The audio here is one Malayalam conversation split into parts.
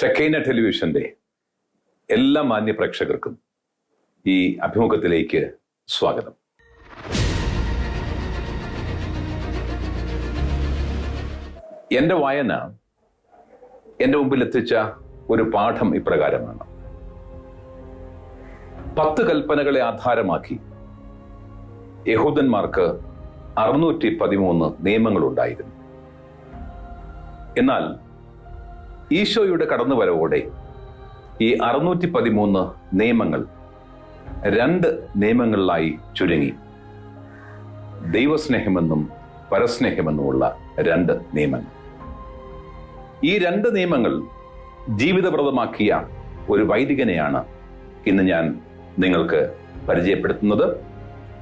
ഷെക്കൈന ടെലിവിഷന്റെ എല്ലാ മാന്യ പ്രേക്ഷകർക്കും ഈ അഭിമുഖത്തിലേക്ക് സ്വാഗതം. എൻ്റെ വായന എൻ്റെ മുമ്പിൽ എത്തിച്ച ഒരു പാഠം ഇപ്രകാരമാണ്. 10 കൽപ്പനകളെ ആധാരമാക്കി യഹൂദന്മാർക്ക് 613 നിയമങ്ങളുണ്ടായിരുന്നു. എന്നാൽ ഈശോയുടെ കടന്നുവരവോടെ ഈ 613 നിയമങ്ങൾ 2 നിയമങ്ങളിലായി ചുരുങ്ങി. ദൈവസ്നേഹമെന്നും പരസ്നേഹമെന്നുമുള്ള 2 നിയമങ്ങൾ. ഈ 2 നിയമങ്ങൾ ജീവിതപ്രദമാക്കിയ ഒരു വൈദികനെയാണ് ഇന്ന് ഞാൻ നിങ്ങൾക്ക് പരിചയപ്പെടുത്തുന്നത്.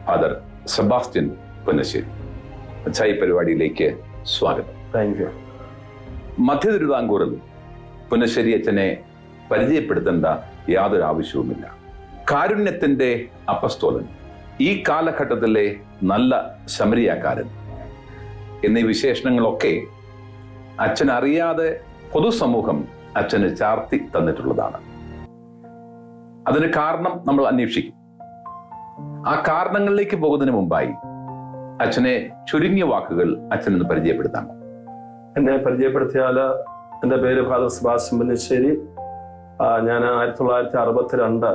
ഫാദർ സെബാസ്റ്റ്യൻ പുന്നശ്ശേരി. അച്ഛാ, ഈ പരിപാടിയിലേക്ക് സ്വാഗതം. Thank you. മധ്യ തിരുവിതാംകൂറിൽ പുന്നശ്ശേരി അച്ഛനെ പരിചയപ്പെടുത്തേണ്ട യാതൊരു ആവശ്യവുമില്ല. കാരുണ്യത്തിന്റെ അപ്പസ്തോലൻ, ഈ കാലഘട്ടത്തിലെ നല്ല ശമരിയാക്കാരൻ എന്നീ വിശേഷണങ്ങളൊക്കെ അച്ഛൻ അറിയാതെ പൊതുസമൂഹം അച്ഛന് ചാർത്തി തന്നിട്ടുള്ളതാണ്. അതിന് കാരണം നമ്മൾ അന്വേഷിക്കും. ആ കാരണങ്ങളിലേക്ക് പോകുന്നതിന് മുമ്പായി അച്ഛനെ ചുരുങ്ങിയ വാക്കുകൾ അച്ഛനൊന്ന് പരിചയപ്പെടുത്താമോ? എന്നെ പരിചയപ്പെടുത്തിയാൽ, എൻ്റെ പേര് ഫാദർ സെബാസ്റ്റ്യൻ പുന്നശ്ശേരി. ഞാൻ 1962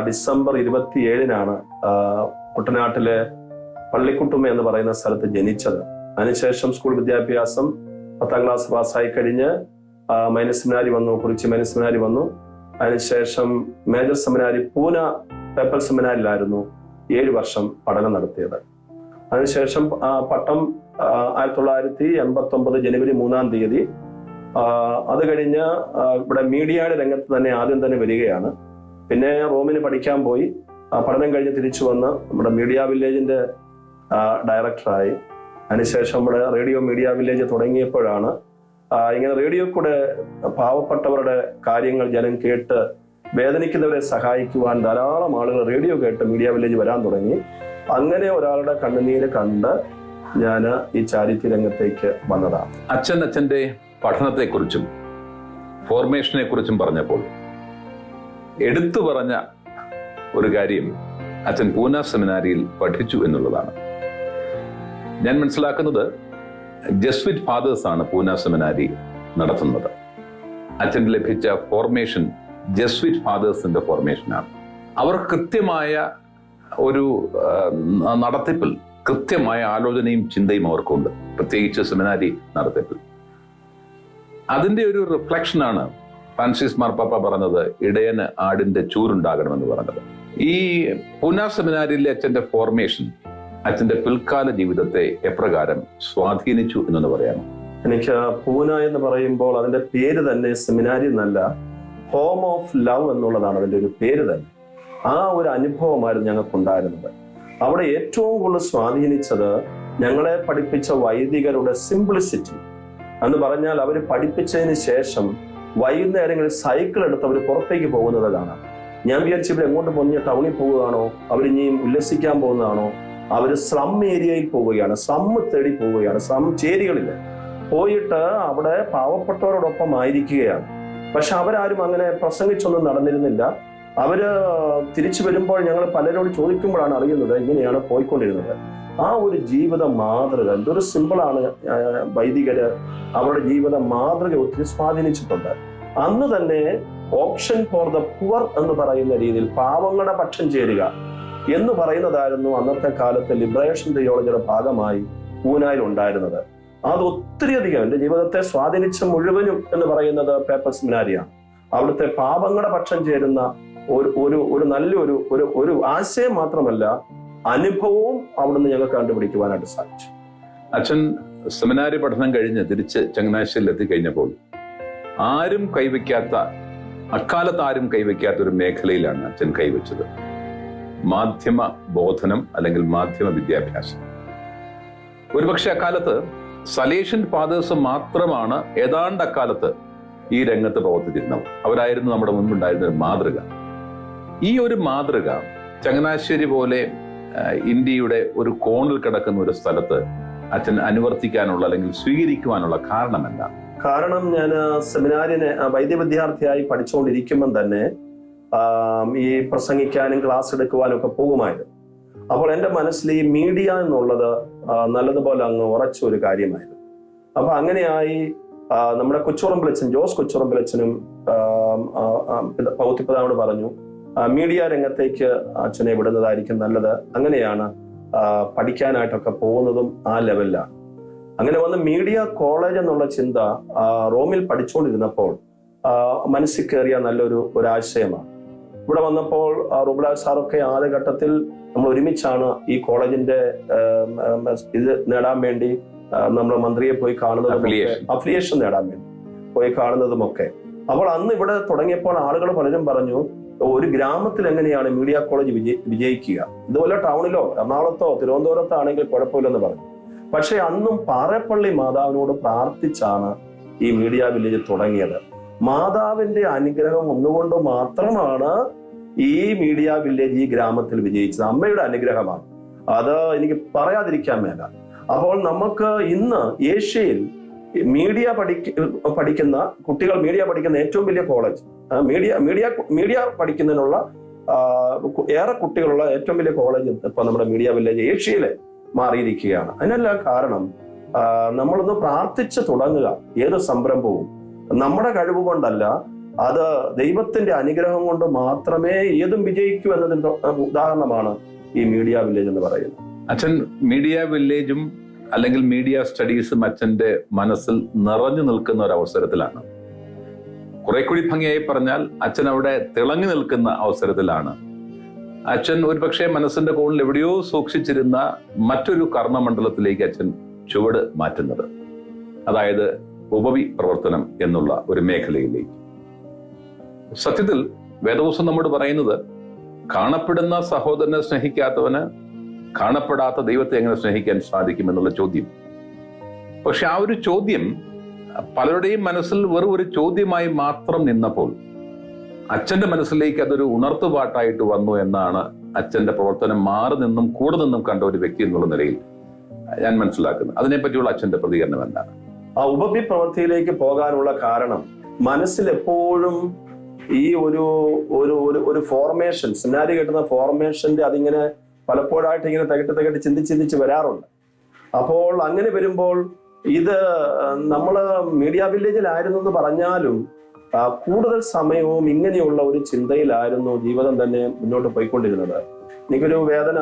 ഡിസംബർ 27 കുട്ടനാട്ടിലെ പള്ളിക്കുട്ടുമ എന്ന് പറയുന്ന സ്ഥലത്ത് ജനിച്ചത്. അതിനുശേഷം സ്കൂൾ വിദ്യാഭ്യാസം 10ാം ക്ലാസ് പാസ്സായി കഴിഞ്ഞ് മൈനർ സെമിനാരി വന്നു, കുറിച്ചി മൈനർ സെമിനാരി വന്നു. അതിനുശേഷം മേജർ സെമിനാരി പൂന പേപ്പൽ സെമിനാരിലായിരുന്നു 7 വർഷം പഠനം നടത്തിയത്. അതിനുശേഷം പട്ടം 1989 ജനുവരി 3 അത് കഴിഞ്ഞ് ഇവിടെ മീഡിയയുടെ രംഗത്ത് തന്നെ ആദ്യം തന്നെ വരികയാണ്. പിന്നെ റോമിന് പഠിക്കാൻ പോയി. പഠനം കഴിഞ്ഞ് തിരിച്ചു വന്ന് നമ്മുടെ മീഡിയ വില്ലേജിന്റെ ഡയറക്ടറായി. അതിനുശേഷം നമ്മുടെ റേഡിയോ മീഡിയ വില്ലേജ് തുടങ്ങിയപ്പോഴാണ് ഇങ്ങനെ റേഡിയോ കൂടെ പാവപ്പെട്ടവരുടെ കാര്യങ്ങൾ ജനം കേട്ട് വേദനിക്കുന്നവരെ സഹായിക്കുവാൻ ധാരാളം ആളുകൾ റേഡിയോ കേട്ട് മീഡിയ വില്ലേജ് വരാൻ തുടങ്ങി. അങ്ങനെ ഒരാളുടെ കണ്ണുനീര് കണ്ട് ഞാൻ ഈ ചാരിറ്റി രംഗത്തേക്ക് വന്നതാണ്. അച്ഛൻ്റെ പഠനത്തെക്കുറിച്ചും ഫോർമേഷനെ കുറിച്ചും പറഞ്ഞപ്പോൾ എടുത്തു പറഞ്ഞ ഒരു കാര്യം അച്ഛൻ പൂന സെമിനാരിയിൽ പഠിച്ചു എന്നുള്ളതാണ്. ഞാൻ മനസ്സിലാക്കുന്നത് ജസ്വിറ്റ് ഫാദേഴ്സ് ആണ് പൂന സെമിനാരി നടത്തുന്നത്. അച്ഛന് ലഭിച്ച ഫോർമേഷൻ ജസ്വിറ്റ് ഫാദേഴ്സിന്റെ ഫോർമേഷനാണ്. അവർ കൃത്യമായ ഒരു നടത്തിപ്പിൽ, കൃത്യമായ ആലോചനയും ചിന്തയും അവർക്കുണ്ട്, പ്രത്യേകിച്ച് സെമിനാരി നടത്തിപ്പിൽ. അതിന്റെ ഒരു റിഫ്ലക്ഷനാണ് ഫ്രാൻസിസ് മാർപ്പാപ്പ പറഞ്ഞത്, ഇടയന് ആടിന്റെ ചൂരുണ്ടാകണമെന്ന് പറഞ്ഞത്. ഈ പൂന സെമിനാരിയിലെ അച്ഛന്റെ ഫോർമേഷൻ അച്ഛന്റെ പിൽക്കാല ജീവിതത്തെ എപ്രകാരം സ്വാധീനിച്ചു എന്നൊന്ന് പറയാമോ? എനിക്ക് പൂന എന്ന് പറയുമ്പോൾ അതിന്റെ പേര് തന്നെ സെമിനാരി എന്നല്ല, ഹോം ഓഫ് ലവ് എന്നുള്ളതാണ് അതിന്റെ ഒരു പേര് തന്നെ. ആ ഒരു അനുഭവമായിരുന്നു ഞങ്ങൾക്കുണ്ടായിരുന്നത്. അവിടെ ഏറ്റവും കൂടുതൽ സ്വാധീനിച്ചത് ഞങ്ങളെ പഠിപ്പിച്ച വൈദികരുടെ സിംപ്ലിസിറ്റി എന്ന് പറഞ്ഞാൽ, അവർ പഠിപ്പിച്ചതിന് ശേഷം വൈകുന്നേരങ്ങളിൽ സൈക്കിൾ എടുത്ത് അവർ പുറത്തേക്ക് പോകുന്നത് കാണാം. ഞാൻ വിചാരിച്ചു ഇവർ എങ്ങോട്ട് പോകുന്ന, ടൗണിൽ പോവുകയാണോ, അവരിനിയും ഉല്ലസിക്കാൻ പോകുന്നതാണോ? അവർ സ്ലം ഏരിയയിൽ പോവുകയാണ്, സ്ലം തേടി പോവുകയാണ്, സ്ലം ചേരികളിൽ പോയിട്ട് അവിടെ പാവപ്പെട്ടവരോടൊപ്പം ആയിരിക്കുകയാണ്. പക്ഷെ അവരാരും അങ്ങനെ പ്രസംഗിച്ചൊന്നും നടന്നിരുന്നില്ല. അവര് തിരിച്ചു വരുമ്പോൾ ഞങ്ങൾ പലരോട് ചോദിക്കുമ്പോഴാണ് അറിയുന്നത് ഇങ്ങനെയാണ് പോയിക്കൊണ്ടിരുന്നത്. ആ ഒരു ജീവിത മാതൃക എന്തൊരു സിമ്പിളാണ്. വൈദികര് അവരുടെ ജീവിത മാതൃക ഒത്തിരി സ്വാധീനിച്ചിട്ടുണ്ട്. അന്ന് തന്നെ ഓപ്ഷൻ ഫോർ ദ പുവർ എന്ന് പറയുന്ന രീതിയിൽ പാവങ്ങളുടെ പക്ഷം ചേരുക എന്ന് പറയുന്നതായിരുന്നു അന്നത്തെ കാലത്തെ ലിബറേഷൻ തിയോളജിയുടെ ഭാഗമായി പൂനായിൽ ഉണ്ടായിരുന്നത്. അത് ഒത്തിരിയധികം എൻ്റെ ജീവിതത്തെ സ്വാധീനിച്ച മുഴുവനും എന്ന് പറയുന്നത് പേപ്പൽ സെമിനാരിയാണ്. അവിടുത്തെ പാവങ്ങളുടെ പക്ഷം ചേരുന്ന ഒരു നല്ലൊരു ഒരു ആശയം മാത്രമല്ല, അനുഭവവും അവിടുന്ന് ഞങ്ങൾക്ക് കണ്ടുപിടിക്കുവാനായിട്ട് സാധിച്ചു. അച്ഛൻ സെമിനാരി പഠനം കഴിഞ്ഞ് തിരിച്ച് ചങ്ങനാശ്ശേരിയിൽ എത്തിക്കഴിഞ്ഞപ്പോൾ ആരും കൈവയ്ക്കാത്ത, അക്കാലത്ത് ആരും കൈവയ്ക്കാത്ത ഒരു മേഖലയിലാണ് അച്ഛൻ കൈവച്ചത്. മാധ്യമ ബോധനം അല്ലെങ്കിൽ മാധ്യമ വിദ്യാഭ്യാസം. ഒരുപക്ഷെ അക്കാലത്ത് സലേഷ്യൻ ഫാദേഴ്സ് മാത്രമാണ് ഏതാണ്ട് അക്കാലത്ത് ഈ രംഗത്ത് പ്രവർത്തിച്ചിരുന്നവർ. അവരായിരുന്നു നമ്മുടെ മുൻപുണ്ടായിരുന്ന ഒരു മാതൃക. ഈ ഒരു മാതൃക ചങ്ങനാശ്ശേരി പോലെ ഇന്ത്യയുടെ ഒരു കോണിൽ കിടക്കുന്ന ഒരു സ്ഥലത്ത് അച്ഛൻ അനുവർത്തിക്കാനുള്ള അല്ലെങ്കിൽ സ്വീകരിക്കുവാനുള്ള കാരണമെന്താണ്? കാരണം ഞാൻ സെമിനാരിന് വൈദ്യ വിദ്യാർത്ഥിയായി പഠിച്ചുകൊണ്ടിരിക്കുമ്പം തന്നെ ഈ പ്രസംഗിക്കാനും ക്ലാസ് എടുക്കുവാനും ഒക്കെ പോകുമായിരുന്നു. അപ്പോൾ എൻ്റെ മനസ്സിൽ ഈ മീഡിയ എന്നുള്ളത് നല്ലതുപോലെ അങ്ങ് ഉറച്ച ഒരു കാര്യമായിരുന്നു. അപ്പൊ അങ്ങനെയായി നമ്മുടെ കൊച്ചുറമ്പിലച്ചൻ, ജോസ് കൊച്ചുറമ്പിലച്ചനും പൗത്യപിതാവിനോട് പറഞ്ഞു, മീഡിയ രംഗത്തേക്ക് അച്ഛനെ വിടുന്നതായിരിക്കും നല്ലത്. അങ്ങനെയാണ് പഠിക്കാനായിട്ടൊക്കെ പോകുന്നതും ആ ലെവലിലാണ്. അങ്ങനെ വന്ന് മീഡിയ കോളേജ് എന്നുള്ള ചിന്ത റോമിൽ പഠിച്ചുകൊണ്ടിരുന്നപ്പോൾ മനസ്സിൽ കയറിയ നല്ലൊരു ആശയമാണ്. ഇവിടെ വന്നപ്പോൾ റുബിലാൽ സാറൊക്കെ ആദ്യഘട്ടത്തിൽ നമ്മൾ ഒരുമിച്ചാണ് ഈ കോളേജിന്റെ ഇത് നേടാൻ വേണ്ടി നമ്മൾ മന്ത്രിയെ പോയി കാണുന്നതും അഫിലിയേഷൻ നേടാൻ വേണ്ടി പോയി കാണുന്നതുമൊക്കെ. അപ്പോൾ അന്ന് ഇവിടെ തുടങ്ങിയപ്പോൾ ആളുകൾ പലരും പറഞ്ഞു, ഒരു ഗ്രാമത്തിൽ എങ്ങനെയാണ് മീഡിയ കോളേജ് വിജയിക്കുക, ഇതുപോലെ ടൗണിലോ എറണാകുളത്തോ തിരുവനന്തപുരത്തോ ആണെങ്കിൽ കുഴപ്പമില്ലെന്ന് പറഞ്ഞു. പക്ഷെ അന്നും പാറേപ്പള്ളി മാതാവിനോട് പ്രാർത്ഥിച്ചാണ് ഈ മീഡിയ വില്ലേജ് തുടങ്ങിയത്. മാതാവിന്റെ അനുഗ്രഹം ഒന്നുകൊണ്ട് മാത്രമാണ് ഈ മീഡിയ വില്ലേജ് ഈ ഗ്രാമത്തിൽ വിജയിച്ചത്. അമ്മയുടെ അനുഗ്രഹമാണ്, അത് എനിക്ക് പറയാതിരിക്കാൻ മേല. അപ്പോൾ നമുക്ക് ഇന്ന് ഏഷ്യയിൽ പഠിക്കുന്ന കുട്ടികൾ മീഡിയ പഠിക്കുന്ന ഏറ്റവും വലിയ കോളേജ്, മീഡിയ പഠിക്കുന്നതിനുള്ള ഏറെ കുട്ടികളുള്ള ഏറ്റവും വലിയ കോളേജ് ഇപ്പൊ നമ്മുടെ മീഡിയ വില്ലേജ് ഏഷ്യയിലെ മാറിയിരിക്കുകയാണ്. അതിനെല്ലാം കാരണം നമ്മളൊന്ന് പ്രാർത്ഥിച്ച് തുടങ്ങുക. ഏത് സംരംഭവും നമ്മുടെ കഴിവ് കൊണ്ടല്ല, അത് ദൈവത്തിന്റെ അനുഗ്രഹം കൊണ്ട് മാത്രമേ ഏതും വിജയിക്കൂ എന്നതിന്റെ ഉദാഹരണമാണ് ഈ മീഡിയ വില്ലേജ് എന്ന് പറയുന്നത്. അച്ഛൻ മീഡിയ വില്ലേജും അല്ലെങ്കിൽ മീഡിയ സ്റ്റഡീസും അച്ഛന്റെ മനസ്സിൽ നിറഞ്ഞു നിൽക്കുന്ന ഒരു അവസരത്തിലാണ്. കുറെ കൂടി ഭംഗിയായി പറഞ്ഞാൽ അച്ഛൻ അവിടെ തിളങ്ങി നിൽക്കുന്ന അവസരത്തിലാണ് അച്ഛൻ ഒരുപക്ഷെ മനസ്സിന്റെ കോണിൽ എവിടെയോ സൂക്ഷിച്ചിരുന്ന മറ്റൊരു കർമ്മമണ്ഡലത്തിലേക്ക് അച്ഛൻ ചുവട് മാറ്റുന്നത്. അതായത് ഉപവി പ്രവർത്തനം എന്നുള്ള ഒരു മേഖലയിലേക്ക്. സത്യത്തിൽ വേദപുസ്തകം നമ്മോട് പറയുന്നത്, കാണപ്പെടുന്ന സഹോദരനെ സ്നേഹിക്കാത്തവന് കാണപ്പെടാത്ത ദൈവത്തെ എങ്ങനെ സ്നേഹിക്കാൻ സാധിക്കും എന്നുള്ള ചോദ്യം. പക്ഷെ ആ ഒരു ചോദ്യം പലരുടെയും മനസ്സിൽ വെറും ഒരു ചോദ്യമായി മാത്രം നിന്നപ്പോൾ അച്ഛന്റെ മനസ്സിലേക്ക് അതൊരു ഉണർത്തുപാട്ടായിട്ട് വന്നു എന്നാണ് അച്ഛന്റെ പ്രവർത്തനം മാറി നിന്നും കൂടെ നിന്നും കണ്ട ഒരു വ്യക്തി എന്നുള്ള നിലയിൽ ഞാൻ മനസ്സിലാക്കുന്നത്. അതിനെപ്പറ്റിയുള്ള അച്ഛന്റെ പ്രതികരണം എന്താണ്? ആ ഉപവി പ്രവൃത്തിയിലേക്ക് പോകാനുള്ള കാരണം, മനസ്സിൽ എപ്പോഴും ഈ ഒരു ഫോർമേഷൻ, സിനാരി കിട്ടുന്ന ഫോർമേഷന്റെ അതിങ്ങനെ പലപ്പോഴായിട്ട് ഇങ്ങനെ തികട്ടി ചിന്തിച്ച് വരാറുണ്ട്. അപ്പോൾ അങ്ങനെ വരുമ്പോൾ ഇത് നമ്മള് മീഡിയ വില്ലേജിലായിരുന്നു എന്ന് പറഞ്ഞാലും കൂടുതൽ സമയവും ഇങ്ങനെയുള്ള ഒരു ചിന്തയിലായിരുന്നു ജീവിതം തന്നെ മുന്നോട്ട് പോയിക്കൊണ്ടിരുന്നത്. എനിക്കൊരു വേദന,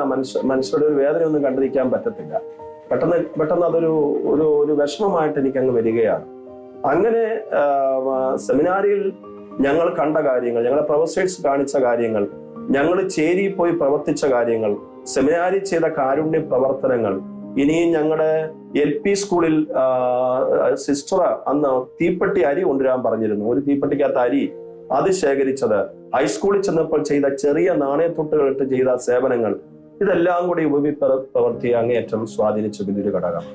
മനുഷ്യരുടെ ഒരു വേദനയൊന്നും കണ്ടിരിക്കാൻ പറ്റത്തില്ല. പെട്ടെന്ന് അതൊരു ഒരു വിഷമമായിട്ട് എനിക്കങ്ങ് വരികയാണ്. അങ്ങനെ സെമിനാരിയിൽ ഞങ്ങൾ കണ്ട കാര്യങ്ങൾ, ഞങ്ങളെ പ്രൊഫസേഴ്സ് കാണിച്ച കാര്യങ്ങൾ, ഞങ്ങൾ ചേരി പോയി പ്രവർത്തിച്ച കാര്യങ്ങൾ, സെമിനാരി ചെയ്ത കാരുണ്യ പ്രവർത്തനങ്ങൾ, ഇനിയും ഞങ്ങളുടെ LP സ്കൂളിൽ സിസ്റ്റർ അന്ന് തീപ്പെട്ടി അരി കൊണ്ടുവരാൻ പറഞ്ഞിരുന്നു. ഒരു തീപ്പെട്ടിക്കകത്ത് അരി അത് ശേഖരിച്ചത്, ഹൈസ്കൂളിൽ ചെന്നപ്പോൾ ചെയ്ത ചെറിയ നാണയത്തൊട്ടുകളിട്ട് ചെയ്ത സേവനങ്ങൾ, ഇതെല്ലാം കൂടി ഉപവി പ്രവൃത്തിയെ അങ്ങേയറ്റം സ്വാധീനിച്ച വലിയൊരു ഘടകമാണ്.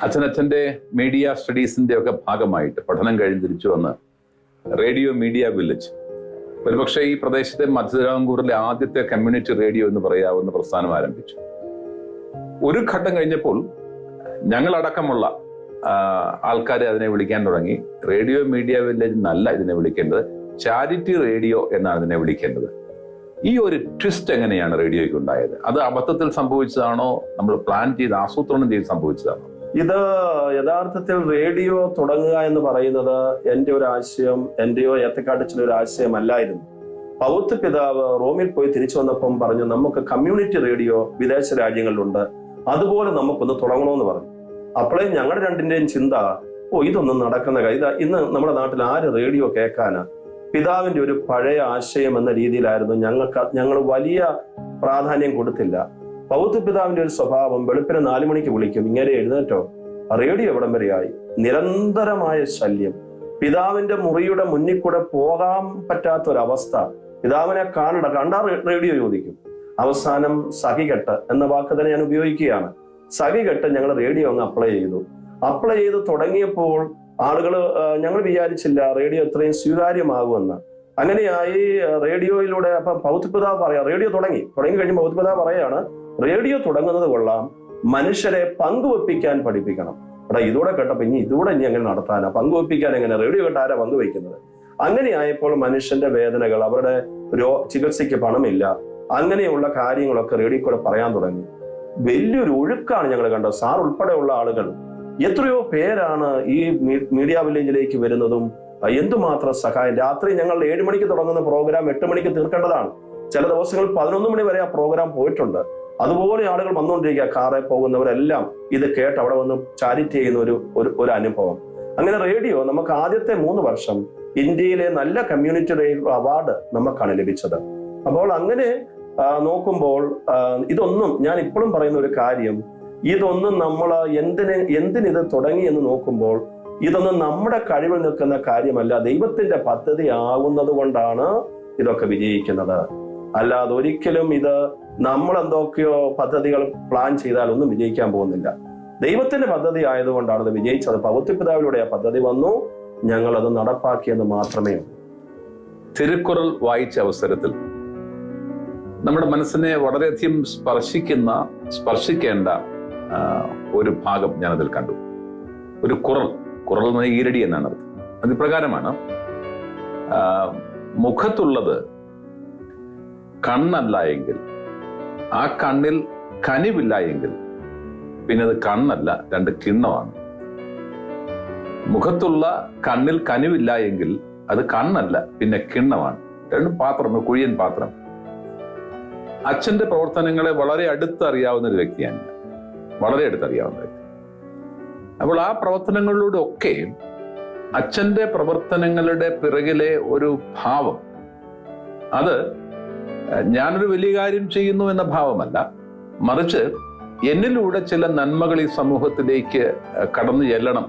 അച്ഛന്റെ മീഡിയ സ്റ്റഡീസിന്റെ ഒക്കെ ഭാഗമായിട്ട് പഠനം കഴിഞ്ഞ് തിരിച്ചു വന്ന് റേഡിയോ മീഡിയ വില്ലേജ്, ഒരുപക്ഷെ ഈ പ്രദേശത്തെ മധ്യതിരാങ്കൂറിലെ ആദ്യത്തെ കമ്മ്യൂണിറ്റി റേഡിയോ എന്ന് പറയാവുന്ന പ്രസ്ഥാനം ആരംഭിച്ചു. ഒരു ഘട്ടം കഴിഞ്ഞപ്പോൾ ഞങ്ങളടക്കമുള്ള ആൾക്കാരെ അതിനെ വിളിക്കാൻ തുടങ്ങി. റേഡിയോ മീഡിയ വില്ലേജ് എന്നല്ല ഇതിനെ വിളിക്കേണ്ടത്, ചാരിറ്റി റേഡിയോ എന്നാണ് ഇതിനെ വിളിക്കേണ്ടത്. ഈ ഒരു ട്വിസ്റ്റ് എങ്ങനെയാണ് റേഡിയോയ്ക്ക് ഉണ്ടായത്? അത് അബദ്ധത്തിൽ സംഭവിച്ചതാണോ, നമ്മൾ പ്ലാൻ ചെയ്ത് ആസൂത്രണം ചെയ്ത് സംഭവിച്ചതാണോ? ഇത് യഥാർത്ഥത്തിൽ റേഡിയോ തുടങ്ങുക എന്ന് പറയുന്നത് എൻ്റെ ഒരു ആശയം, എന്റെയോ ഏത്തക്കാട്ടച്ചിൻ്റെ ഒരു ആശയമല്ലായിരുന്നു. പൗത്ത് പിതാവ് റോമിൽ പോയി തിരിച്ചു വന്നപ്പം പറഞ്ഞു, നമുക്ക് കമ്മ്യൂണിറ്റി റേഡിയോ വിദേശ രാജ്യങ്ങളിലുണ്ട്, അതുപോലെ നമുക്കൊന്ന് തുടങ്ങണമെന്ന് പറഞ്ഞു. അപ്പോഴേ ഞങ്ങളുടെ രണ്ടിന്റെയും ചിന്ത, ഇതൊന്നും നടക്കുന്ന കാര്യം, ഇന്ന് നമ്മുടെ നാട്ടിൽ ആര് റേഡിയോ കേൾക്കാനാ? പിതാവിന്റെ ഒരു പഴയ ആശയം എന്ന രീതിയിലായിരുന്നു ഞങ്ങൾ വലിയ പ്രാധാന്യം കൊടുത്തില്ല. പൗത്ത് പിതാവിന്റെ ഒരു സ്വഭാവം, വെളുപ്പിനെ 4 മണിക്ക് വിളിക്കും, ഇങ്ങനെ എഴുന്നേറ്റോ, റേഡിയോ എവിടം വരെയായി, നിരന്തരമായ ശല്യം, പിതാവിന്റെ മുറിയുടെ മുന്നിൽ കൂടെ പോകാൻ പറ്റാത്തൊരവസ്ഥ, പിതാവിനെ കണ്ടാ റേഡിയോ ചോദിക്കും. അവസാനം സഹികെട്ട് എന്ന വാക്ക് തന്നെ ഞാൻ ഉപയോഗിക്കുകയാണ്. സഹികെട്ട് ഞങ്ങൾ റേഡിയോ അങ്ങ് അപ്ലൈ ചെയ്ത് തുടങ്ങിയപ്പോൾ ഞങ്ങൾ വിചാരിച്ചില്ല റേഡിയോ ഇത്രയും സ്വീകാര്യമാകുമെന്ന്. അങ്ങനെയായി റേഡിയോയിലൂടെ അപ്പം പൗത്ത് പിതാവ് പറയാം, റേഡിയോ തുടങ്ങി കഴിഞ്ഞ് പൗത്ത് പിതാവ് പറയാണ്, റേഡിയോ തുടങ്ങുന്നത് കൊള്ളാം, മനുഷ്യരെ പങ്കുവെപ്പിക്കാൻ പഠിപ്പിക്കണം. എടാ ഇതൂടെ കേട്ടപ്പോ ഇതൂടെ ഇനി എങ്ങനെ നടത്താനാ, പങ്കുവെപ്പിക്കാൻ എങ്ങനെ, റേഡിയോ കേട്ട ആരാ പങ്കുവെക്കുന്നത്? അങ്ങനെയായപ്പോൾ മനുഷ്യന്റെ വേദനകൾ, അവരുടെ ചികിത്സയ്ക്ക് പണമില്ല, അങ്ങനെയുള്ള കാര്യങ്ങളൊക്കെ റേഡിയോ കൂടെ പറയാൻ തുടങ്ങി. വലിയൊരു ഒഴുക്കാണ് ഞങ്ങൾ കണ്ടത്. സാർ ഉൾപ്പെടെയുള്ള ആളുകൾ, എത്രയോ പേരാണ് ഈ മീഡിയ വില്ലേജിലേക്ക് വരുന്നതും എന്തുമാത്രം സഹായം. രാത്രി ഞങ്ങൾ 7 മണിക്ക് തുടങ്ങുന്ന പ്രോഗ്രാം 8 മണിക്ക് തീർക്കേണ്ടതാണ്. ചില ദിവസങ്ങൾ 11 മണി വരെ ആ പ്രോഗ്രാം പോയിട്ടുണ്ട്. അതുപോലെ ആളുകൾ വന്നുകൊണ്ടിരിക്കുക, കാറിൽ പോകുന്നവരെല്ലാം ഇത് കേട്ട് അവിടെ വന്ന് ചാരിറ്റി ചെയ്യുന്ന ഒരു അനുഭവം. അങ്ങനെ റേഡിയോ നമുക്ക് ആദ്യത്തെ 3 വർഷം ഇന്ത്യയിലെ നല്ല കമ്മ്യൂണിറ്റി റേഡിയോ അവാർഡ് നമുക്കാണ് ലഭിച്ചത്. അപ്പോൾ അങ്ങനെ നോക്കുമ്പോൾ ഇതൊന്നും, ഞാൻ ഇപ്പോഴും പറയുന്ന ഒരു കാര്യം, ഇതൊന്നും നമ്മൾ എന്തിനിത് തുടങ്ങി എന്ന് നോക്കുമ്പോൾ ഇതൊന്നും നമ്മുടെ കഴിവിൽ നിൽക്കുന്ന കാര്യമല്ല, ദൈവത്തിന്റെ പദ്ധതി ആകുന്നത് കൊണ്ടാണ് ഇതൊക്കെ വിജയിക്കുന്നത്. അല്ലാതെ ഒരിക്കലും ഇത് നമ്മൾ എന്തൊക്കെയോ പദ്ധതികൾ പ്ലാൻ ചെയ്താൽ ഒന്നും വിജയിക്കാൻ പോകുന്നില്ല. ദൈവത്തിന്റെ പദ്ധതി ആയതുകൊണ്ടാണ് ഇത് വിജയിച്ചത്. പൗത്യ ആ പദ്ധതി വന്നു, ഞങ്ങൾ അത് നടപ്പാക്കിയെന്ന് മാത്രമേ ഉള്ളൂ. തിരുക്കുറൾ വായിച്ച അവസരത്തിൽ നമ്മുടെ മനസ്സിനെ വളരെയധികം സ്പർശിക്കേണ്ട ഒരു ഭാഗം ഞാനതിൽ കണ്ടു. ഒരു കുറൾ എന്ന ഈരടി എന്നാണ് അർത്ഥം. അത് ഇപ്രകാരമാണ്: മുഖത്തുള്ളത് കണ്ണല്ല എങ്കിൽ, ആ കണ്ണിൽ കനിവില്ല എങ്കിൽ പിന്നെ അത് കണ്ണല്ല, 2 കിണ്ണമാണ്. മുഖത്തുള്ള കണ്ണിൽ കനിവില്ല എങ്കിൽ അത് കണ്ണല്ല, പിന്നെ കിണ്ണമാണ്. 2 പാത്രം, കുഴിയൻ പാത്രം. അച്ഛന്റെ പ്രവർത്തനങ്ങളെ വളരെ അടുത്തറിയാവുന്ന ഒരു വ്യക്തിയാണ് ഞാൻ, വളരെ അടുത്തറിയാവുന്ന വ്യക്തി. അപ്പോൾ ആ പ്രവർത്തനങ്ങളിലൂടെ ഒക്കെ അച്ഛന്റെ പ്രവർത്തനങ്ങളുടെ പിറകിലെ ഒരു ഭാവം, അത് ഞാനൊരു വലിയ കാര്യം ചെയ്യുന്നു എന്ന ഭാവമല്ല, മറിച്ച് എന്നിലൂടെ ചില നന്മകൾ ഈ സമൂഹത്തിലേക്ക് കടന്നു ചെല്ലണം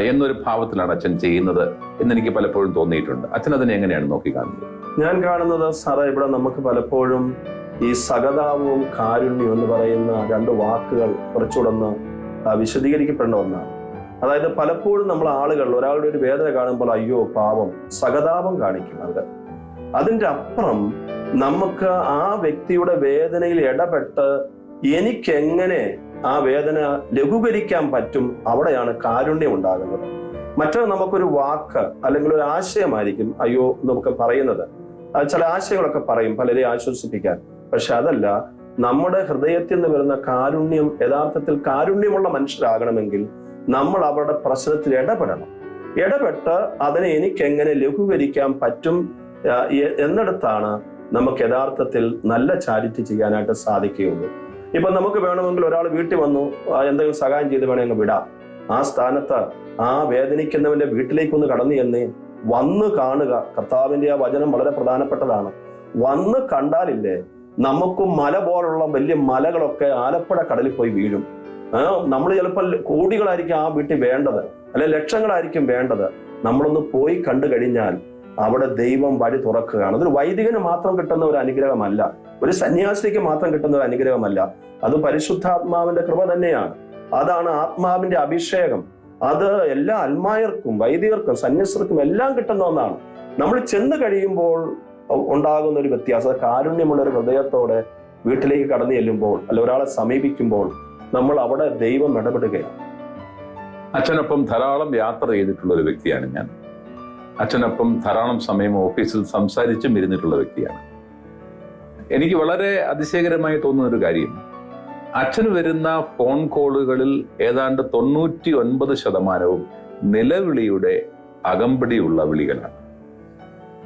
എന്നൊരു ഭാവത്തിലാണ് അച്ഛൻ ചെയ്യുന്നത് എന്നെനിക്ക് പലപ്പോഴും തോന്നിയിട്ടുണ്ട്. അച്ഛൻ അതിനെ എങ്ങനെയാണ് നോക്കിക്കാണുന്നത്? ഞാൻ കാണുന്നത് സാറേ, ഇവിടെ നമുക്ക് പലപ്പോഴും ഈ സഹതാപവും കാരുണ്യവും എന്ന് പറയുന്ന 2 വാക്കുകൾ കുറച്ചുകൂടെ വിശദീകരിക്കപ്പെടേണ്ട ഒന്നാണ്. അതായത് പലപ്പോഴും നമ്മൾ ആളുകൾ ഒരാളുടെ ഒരു വേദന കാണുമ്പോൾ അയ്യോ പാവം, സഹതാപം കാണിക്കുന്നത്. അതിൻ്റെ അപ്പുറം നമുക്ക് ആ വ്യക്തിയുടെ വേദനയിൽ ഇടപെട്ട് എനിക്കെങ്ങനെ ആ വേദന ലഘൂകരിക്കാൻ പറ്റും, അവിടെയാണ് കാരുണ്യം ഉണ്ടാകുന്നത്. മറ്റൊരു നമുക്കൊരു വാക്ക് അല്ലെങ്കിൽ ഒരു ആശയമായിരിക്കും അയ്യോ നമുക്ക് പറയുന്നത്. ചില ആശയങ്ങളൊക്കെ പറയും പലരെ ആശ്വസിപ്പിക്കാൻ. പക്ഷെ അതല്ല, നമ്മുടെ ഹൃദയത്തിൽ നിന്ന് വരുന്ന കാരുണ്യം, യഥാർത്ഥത്തിൽ കാരുണ്യമുള്ള മനുഷ്യരാകണമെങ്കിൽ നമ്മൾ അവരുടെ പ്രശ്നത്തിൽ ഇടപെട്ട് അതിനെ എനിക്കെങ്ങനെ ലഘൂകരിക്കാൻ പറ്റും എന്നിടത്താണ് നമുക്ക് യഥാർത്ഥത്തിൽ നല്ല ചാരിറ്റി ചെയ്യാനായിട്ട് സാധിക്കുകയുള്ളൂ. ഇപ്പൊ നമുക്ക് വേണമെങ്കിൽ ഒരാൾ വീട്ടിൽ വന്നു എന്തെങ്കിലും സഹായം ചെയ്ത് വേണമെങ്കിൽ വിടാം. ആ സ്ഥാനത്ത് ആ വേദനിക്കുന്നവന്റെ വീട്ടിലേക്കൊന്ന് കടന്നു ചെന്നേ, വന്ന് കാണുക. കർത്താവിന്റെ ആ വചനം വളരെ പ്രധാനപ്പെട്ടതാണ്. വന്ന് കണ്ടാലില്ലേ, നമുക്കും മല പോലുള്ള വലിയ മലകളൊക്കെ ആലപ്പുഴ കടലിൽ പോയി വീഴും. നമ്മൾ ചിലപ്പോൾ കോടികളായിരിക്കും ആ വീട്ടിൽ വേണ്ടത്, അല്ലെ ലക്ഷങ്ങളായിരിക്കും വേണ്ടത്. നമ്മളൊന്ന് പോയി കണ്ടു കഴിഞ്ഞാൽ അവിടെ ദൈവം വഴി തുറക്കുകയാണ്. അതൊരു വൈദികന് മാത്രം കിട്ടുന്ന ഒരു അനുഗ്രഹമല്ല, ഒരു സന്യാസിക്ക് മാത്രം കിട്ടുന്ന ഒരു അനുഗ്രഹമല്ല. അത് പരിശുദ്ധാത്മാവിന്റെ കൃപ തന്നെയാണ്. അതാണ് ആത്മാവിന്റെ അഭിഷേകം. അത് എല്ലാ അൽമായർക്കും, വൈദികർക്കും, സന്യസ്തർക്കും എല്ലാം കിട്ടുന്ന ഒന്നാണ്. നമ്മൾ ചെന്ന് കഴിയുമ്പോൾ ഉണ്ടാകുന്ന ഒരു വ്യത്യാസം, കാരുണ്യമുള്ള ഒരു ഹൃദയത്തോടെ വീട്ടിലേക്ക് കടന്നു ചെല്ലുമ്പോൾ, അല്ല ഒരാളെ സമീപിക്കുമ്പോൾ നമ്മൾ അവിടെ ദൈവം ഇടപെടുകയാണ്. അച്ഛനൊപ്പം ധാരാളം യാത്ര ചെയ്തിട്ടുള്ള ഒരു വ്യക്തിയാണ് ഞാൻ. അച്ഛനൊപ്പം ധാരാളം സമയം ഓഫീസിൽ സംസാരിച്ചും ഇരുന്നിട്ടുള്ള വ്യക്തിയാണ്. എനിക്ക് വളരെ അതിശയകരമായി തോന്നുന്ന ഒരു കാര്യം, അച്ഛന് വരുന്ന ഫോൺ കോളുകളിൽ ഏതാണ്ട് 99% നിലവിളിയുടെ അകമ്പടിയുള്ള വിളികളാണ്.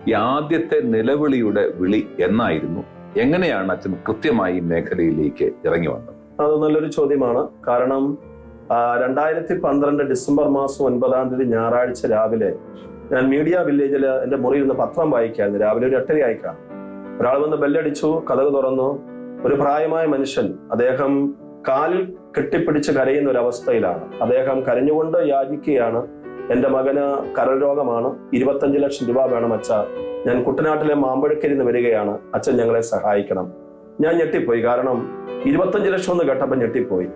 ഈ ആദ്യത്തെ നിലവിളിയുടെ വിളി എന്നായിരുന്നു? എങ്ങനെയാണ് അച്ഛൻ കൃത്യമായി മേഖലയിലേക്ക് ഇറങ്ങി വന്നത്? അത് നല്ലൊരു ചോദ്യമാണ്. കാരണം 2012 ഡിസംബർ മാസം 9-ാം തീയതി ഞായറാഴ്ച രാവിലെ ഞാൻ മീഡിയ വില്ലേജിൽ എൻ്റെ മുറിയിൽ നിന്ന് പത്രം വായിക്കായിരുന്നു. രാവിലെ ഒരു 8:30 ആയിക്കാണ്. ഒരാൾ വന്ന് ബെല്ലടിച്ചു, കതക് തുറന്നു. ഒരു പ്രായമായ മനുഷ്യൻ, അദ്ദേഹം കാലിൽ കെട്ടിപ്പിടിച്ച് കരയുന്ന ഒരു അവസ്ഥയിലാണ്. അദ്ദേഹം കരഞ്ഞുകൊണ്ട് യാചിക്കുകയാണ്, എൻ്റെ മകന് കരൾ രോഗമാണ്, 25 ലക്ഷം രൂപ വേണം അച്ഛ, ഞാൻ കുട്ടനാട്ടിലെ മാമ്പഴക്കരിൽ നിന്ന് വരികയാണ്, അച്ഛൻ ഞങ്ങളെ സഹായിക്കണം. ഞാൻ ഞെട്ടിപ്പോയി. കാരണം 25 ലക്ഷം എന്ന് കേട്ടപ്പോൾ ഞെട്ടിപ്പോയി.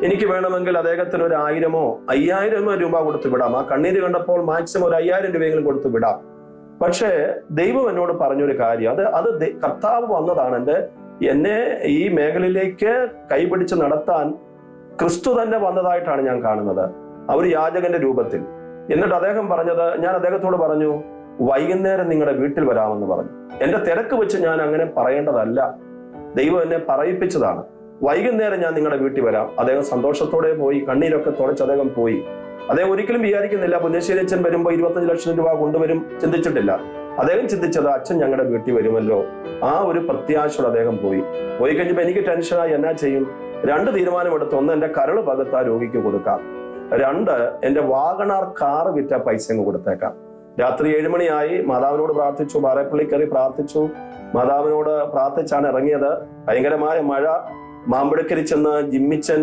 എനിക്ക് വേണമെങ്കിൽ അദ്ദേഹത്തിന് ഒരു 1000-ഓ 5000-ഓ രൂപ കൊടുത്തു വിടാം. ആ കണ്ണീര് കണ്ടപ്പോൾ മാക്സിമം ഒരു 5000 രൂപയെങ്കിലും കൊടുത്തു വിടാം. പക്ഷേ ദൈവം എന്നോട് പറഞ്ഞൊരു കാര്യം, അത് കർത്താവ് വന്നതാണ്. എന്നെ ഈ മേഖലയിലേക്ക് കൈപിടിച്ച് നടത്താൻ ക്രിസ്തു തന്നെ വന്നതായിട്ടാണ് ഞാൻ കാണുന്നത്. ആ ഒരു യാചകന്റെ രൂപത്തിൽ. എന്നിട്ട് അദ്ദേഹം പറഞ്ഞത്, ഞാൻ അദ്ദേഹത്തോട് പറഞ്ഞു, വൈകുന്നേരം നിങ്ങളുടെ വീട്ടിൽ വരാമെന്ന് പറഞ്ഞു. എന്റെ തിരക്ക് വെച്ച് ഞാൻ അങ്ങനെ പറയേണ്ടതല്ല, ദൈവം എന്നെ പറയിപ്പിച്ചതാണ്. വൈകുന്നേരം ഞാൻ നിങ്ങളുടെ വീട്ടിൽ വരാം. അദ്ദേഹം സന്തോഷത്തോടെ പോയി, കണ്ണീരൊക്കെ തുടച്ച് അദ്ദേഹം പോയി. അദ്ദേഹം ഒരിക്കലും വിചാരിക്കുന്നില്ല പുന്നശ്ശേരി അച്ഛൻ വരുമ്പോ 25 ലക്ഷം രൂപ കൊണ്ടുവരും, ചിന്തിച്ചിട്ടില്ല. അദ്ദേഹം ചിന്തിച്ചത് അച്ഛൻ ഞങ്ങളുടെ വീട്ടിൽ വരുമല്ലോ, ആ ഒരു പ്രത്യാശയോടെ അദ്ദേഹം പോയി കഴിഞ്ഞപ്പോ എനിക്ക് ടെൻഷനായി. എന്നാ ചെയ്യും? 2 തീരുമാനമെടുത്ത്. ഒന്ന്, എന്റെ കരള് പകുത്ത രോഗിക്ക് കൊടുക്കാം. 2, എന്റെ വാഗണാർ കാറ് വിറ്റ പൈസ അങ്ങ് കൊടുത്തേക്കാം. രാത്രി 7 മണിയായി. മാതാവിനോട് പ്രാർത്ഥിച്ചു, പാറേപ്പള്ളി കയറി പ്രാർത്ഥിച്ചു. മാതാവിനോട് പ്രാർത്ഥിച്ചാണ് ഇറങ്ങിയത്. ഭയങ്കരമായ മഴ. മാമ്പഴക്കരി ചെന്ന് ജിമ്മിച്ചൻ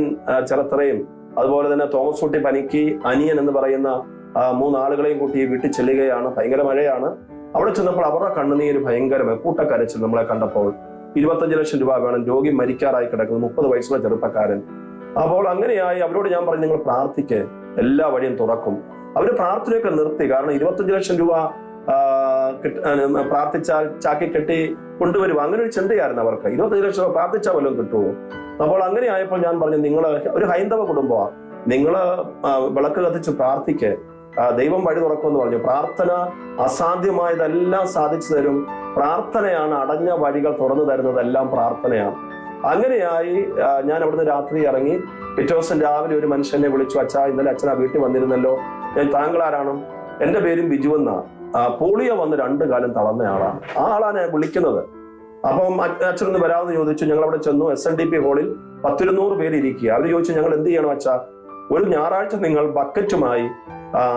ചിറത്തറയും അതുപോലെ തന്നെ തോമസ് കുട്ടി പനിക്ക് അനിയൻ എന്ന് പറയുന്ന 3 ആളുകളെയും കൂട്ടി വീട്ടിൽ ചെല്ലുകയാണ്. ഭയങ്കര മഴയാണ്. അവിടെ ചെന്നപ്പോൾ അവരുടെ കണ്ണുനീര് ഭയങ്കരമായി, കൂട്ടക്കരച്ചിൽ. നമ്മളെ കണ്ടപ്പോൾ 25 ലക്ഷം രൂപ വേണം, രോഗി മരിക്കാറായി കിടക്കുന്നു, 30 വയസ്സുള്ള ചെറുപ്പക്കാരൻ. അപ്പോൾ അങ്ങനെയായി അവരോട് ഞാൻ പറഞ്ഞു, നിങ്ങൾ പ്രാർത്ഥിക്ക്, എല്ലാ വഴിയും തുറക്കും. അവര് പ്രാർത്ഥനയൊക്കെ നിർത്തി. കാരണം 25 ലക്ഷം രൂപ പ്രാർത്ഥിച്ചാൽ ചാക്കി കെട്ടി കൊണ്ടുവരും, അങ്ങനെ ഒരു ചിന്തയായിരുന്നു അവർക്ക്. 25 ലക്ഷം രൂപ പ്രാർത്ഥിച്ചാൽ വല്ലതും കിട്ടുമോ? അപ്പോൾ അങ്ങനെ ആയപ്പോൾ ഞാൻ പറഞ്ഞു, നിങ്ങൾ ഒരു ഹൈന്ദവ കുടുംബമാണ്, നിങ്ങൾ വിളക്ക് കത്തിച്ച് പ്രാർത്ഥിക്ക്, ദൈവം വഴി തുറക്കുമെന്ന് പറഞ്ഞു. പ്രാർത്ഥന അസാധ്യമായതെല്ലാം സാധിച്ചു തരും. പ്രാർത്ഥനയാണ് അടഞ്ഞ വഴികൾ തുറന്നു തരുന്നതെല്ലാം പ്രാർത്ഥനയാണ്. അങ്ങനെയായി ഞാൻ അവിടുന്ന് രാത്രി ഇറങ്ങി. പിറ്റേ ദിവസം രാവിലെ ഒരു മനുഷ്യനെ വിളിച്ചു, അച്ഛാ, ഇന്നലെ അച്ഛനാ വീട്ടിൽ വന്നിരുന്നല്ലോ. താങ്കൾ ആരാണ്? എന്റെ പേരും ബിജു എന്നാ. പോളിയോ വന്ന് 2 കാലം തളർന്ന ആളാണ്. ആ ആളാണ് ഞാൻ വിളിക്കുന്നത്. അപ്പം അച്ഛനൊന്ന് വരാമെന്ന് ചോദിച്ചു. ഞങ്ങൾ അവിടെ ചെന്നു. SNDP ഹാളിൽ 100-200 പേര് ഇരിക്കുക. അവർ ചോദിച്ചു, ഞങ്ങൾ എന്ത് ചെയ്യണം അച്ഛാ? ഒരു ഞായറാഴ്ച നിങ്ങൾ ബക്കറ്റുമായി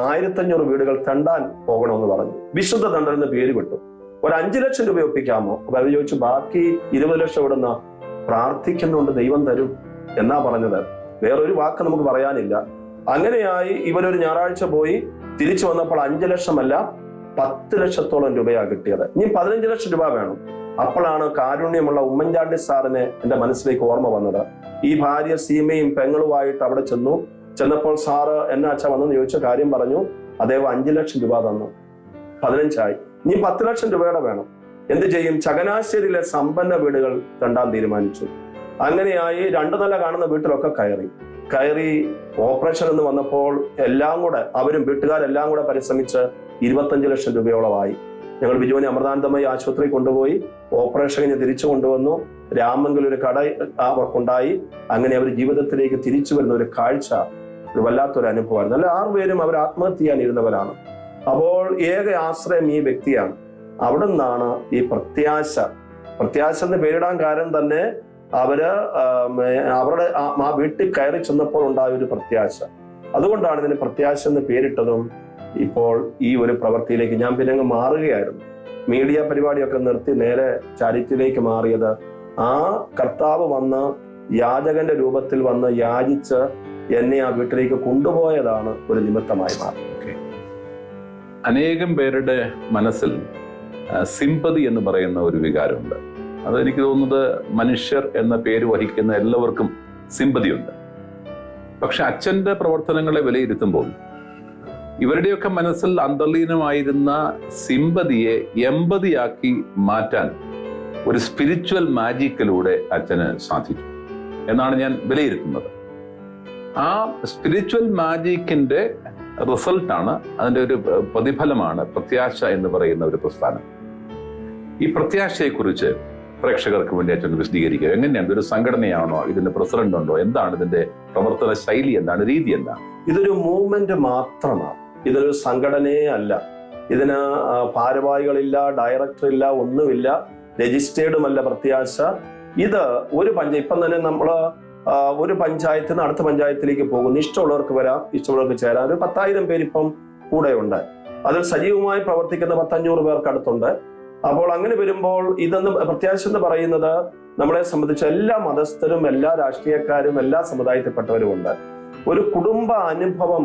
1500 വീടുകൾ തണ്ടാൻ പോകണമെന്ന് പറഞ്ഞു. വിശുദ്ധ തണ്ടൽ പേര് വിട്ടു. ഒരു 5 ലക്ഷം രൂപ ഒപ്പിക്കാമോ? അപ്പൊ അവർ ചോദിച്ചു, ബാക്കി 20 ലക്ഷം ഇവിടുന്ന പ്രാർത്ഥിക്കുന്നുണ്ട്, ദൈവം തരും എന്നാ പറഞ്ഞത്. വേറൊരു വാക്ക് നമുക്ക് പറയാനില്ല. അങ്ങനെയായി ഇവരൊരു ഞായറാഴ്ച പോയി. തിരിച്ചു വന്നപ്പോൾ 5 ലക്ഷമല്ല 10 ലക്ഷത്തോളം രൂപയാണ് കിട്ടിയത്. ഇനി 15 ലക്ഷം രൂപ വേണം. അപ്പോഴാണ് കാരുണ്യമുള്ള ഉമ്മൻചാണ്ടി സാറിനെ എന്റെ മനസ്സിലേക്ക് ഓർമ്മ വന്നത്. ഈ ഭാര്യ സീമയും പെങ്ങളുമായിട്ട് അവിടെ ചെന്നപ്പോൾ സാറ് എന്നാ അച്ഛാ വന്നെന്ന് ചോദിച്ച കാര്യം പറഞ്ഞു. അദ്ദേഹം 5 ലക്ഷം രൂപ തന്നു. 15 ഇനി 10 ലക്ഷം രൂപയുടെ വേണം. എന്ത് ചെയ്യും? ചങ്ങനാശ്ശേരിയിലെ സമ്പന്ന വീടുകൾ തണ്ടാൻ തീരുമാനിച്ചു. അങ്ങനെയായി 2 നില കാണുന്ന വീട്ടിലൊക്കെ കയറി ഓപ്പറേഷൻ എന്ന് വന്നപ്പോൾ എല്ലാം കൂടെ അവരും വീട്ടുകാരെല്ലാം കൂടെ പരിശ്രമിച്ച് 25 ലക്ഷം രൂപയോളമായി. ഞങ്ങൾ ബിജുവിനെ അമൃതാനന്ദമയി ആശുപത്രി കൊണ്ടുപോയി. ഓപ്പറേഷൻ കഴിഞ്ഞ് തിരിച്ചു കൊണ്ടുവന്നു. രാമങ്കൽ ഒരു കട അവർക്കുണ്ടായി. അങ്ങനെ അവർ ജീവിതത്തിലേക്ക് തിരിച്ചു വരുന്ന ഒരു കാഴ്ച, ഒരു വല്ലാത്തൊരു അനുഭവമായിരുന്നു. അല്ല, 6 പേരും അവർ ആത്മഹത്യ ചെയ്യാനിരുന്നവരാണ്. അപ്പോൾ ഏക ആശ്രയം ഈ വ്യക്തിയാണ്. അവിടെ നിന്നാണ് ഈ പ്രത്യാശ എന്ന് പേരിടാൻ കാരണം തന്നെ അവരുടെ ആ വീട്ടിൽ കയറി ചെന്നപ്പോൾ ഉണ്ടായ ഒരു പ്രത്യാശ. അതുകൊണ്ടാണ് ഇതിന് പ്രത്യാശ എന്ന് പേരിട്ടതും. ഇപ്പോൾ ഈ ഒരു പ്രവൃത്തിയിലേക്ക് ഞാൻ പിന്നെ അങ്ങ് മാറുകയായിരുന്നു. മീഡിയ പരിപാടിയൊക്കെ നിർത്തി നേരെ ചാരിറ്റിയിലേക്ക് മാറിയത്. ആ കർത്താവ് വന്ന് യാചകന്റെ രൂപത്തിൽ വന്ന് യാചിച്ച് എന്നെ ആ വീട്ടിലേക്ക് കൊണ്ടുപോയതാണ് ഒരു നിമിത്തമായി മാറി. അനേകം പേരുടെ മനസ്സിൽ സിമ്പതി എന്ന് പറയുന്ന ഒരു വികാരമുണ്ട്. അതെനിക്ക് തോന്നുന്നത് മനുഷ്യർ എന്ന പേര് വഹിക്കുന്ന എല്ലാവർക്കും സിമ്പതിയുണ്ട്. പക്ഷെ അച്ഛൻ്റെ പ്രവർത്തനങ്ങളെ വിലയിരുത്തുമ്പോൾ ഇവരുടെയൊക്കെ മനസ്സിൽ അന്തർലീനമായിരുന്ന സിമ്പതിയെ എമ്പതിയാക്കി മാറ്റാൻ ഒരു സ്പിരിച്വൽ മാജിക്കിലൂടെ അച്ഛന് സാധിച്ചു എന്നാണ് ഞാൻ വിലയിരുത്തുന്നത്. ആ സ്പിരിച്വൽ മാജിക്കിന്റെ റിസൾട്ടാണ്, അതിൻ്റെ ഒരു പ്രതിഫലമാണ് പ്രത്യാശ എന്ന് പറയുന്ന ഒരു പ്രസ്ഥാനം. ഈ പ്രത്യാശയെക്കുറിച്ച് പ്രേക്ഷകർക്ക് വേണ്ടി അച്ഛൻ വിശദീകരിക്കുക. എങ്ങനെയാണ്? ഇതൊരു സംഘടനയാണോ? ഇതിന്റെ പ്രസിഡന്റ് ഉണ്ടോ? എന്താണ് ഇതിന്റെ പ്രവർത്തന ശൈലി? എന്താണ് രീതി? എന്താണ്? ഇതൊരു മൂവ്മെന്റ് മാത്രമാണ്. ഇതൊരു സംഘടനയെ അല്ല. ഇതിന് ഭാരവാഹികളില്ല, ഡയറക്ടർ ഇല്ല, ഒന്നുമില്ല, രജിസ്റ്റേർഡുമല്ല പ്രത്യാശ. ഇത് ഒരു ഇപ്പം തന്നെ നമ്മള് ഒരു പഞ്ചായത്തിൽ നിന്ന് അടുത്ത പഞ്ചായത്തിലേക്ക് പോകുന്നു. ഇഷ്ടമുള്ളവർക്ക് വരാം, ഇഷ്ടമുള്ളവർക്ക് ചേരാം. ഒരു 10,000 പേര് ഇപ്പം കൂടെയുണ്ട്. അതിൽ സജീവമായി പ്രവർത്തിക്കുന്ന 500 പേർക്ക് അടുത്തുണ്ട്. അപ്പോൾ അങ്ങനെ വരുമ്പോൾ പ്രത്യാശ എന്ന് പറയുന്നത് നമ്മളെ സംബന്ധിച്ച് എല്ലാ മതസ്ഥരും, എല്ലാ രാഷ്ട്രീയക്കാരും, എല്ലാ സമുദായത്തിൽപ്പെട്ടവരും ഉണ്ട്. ഒരു കുടുംബ അനുഭവം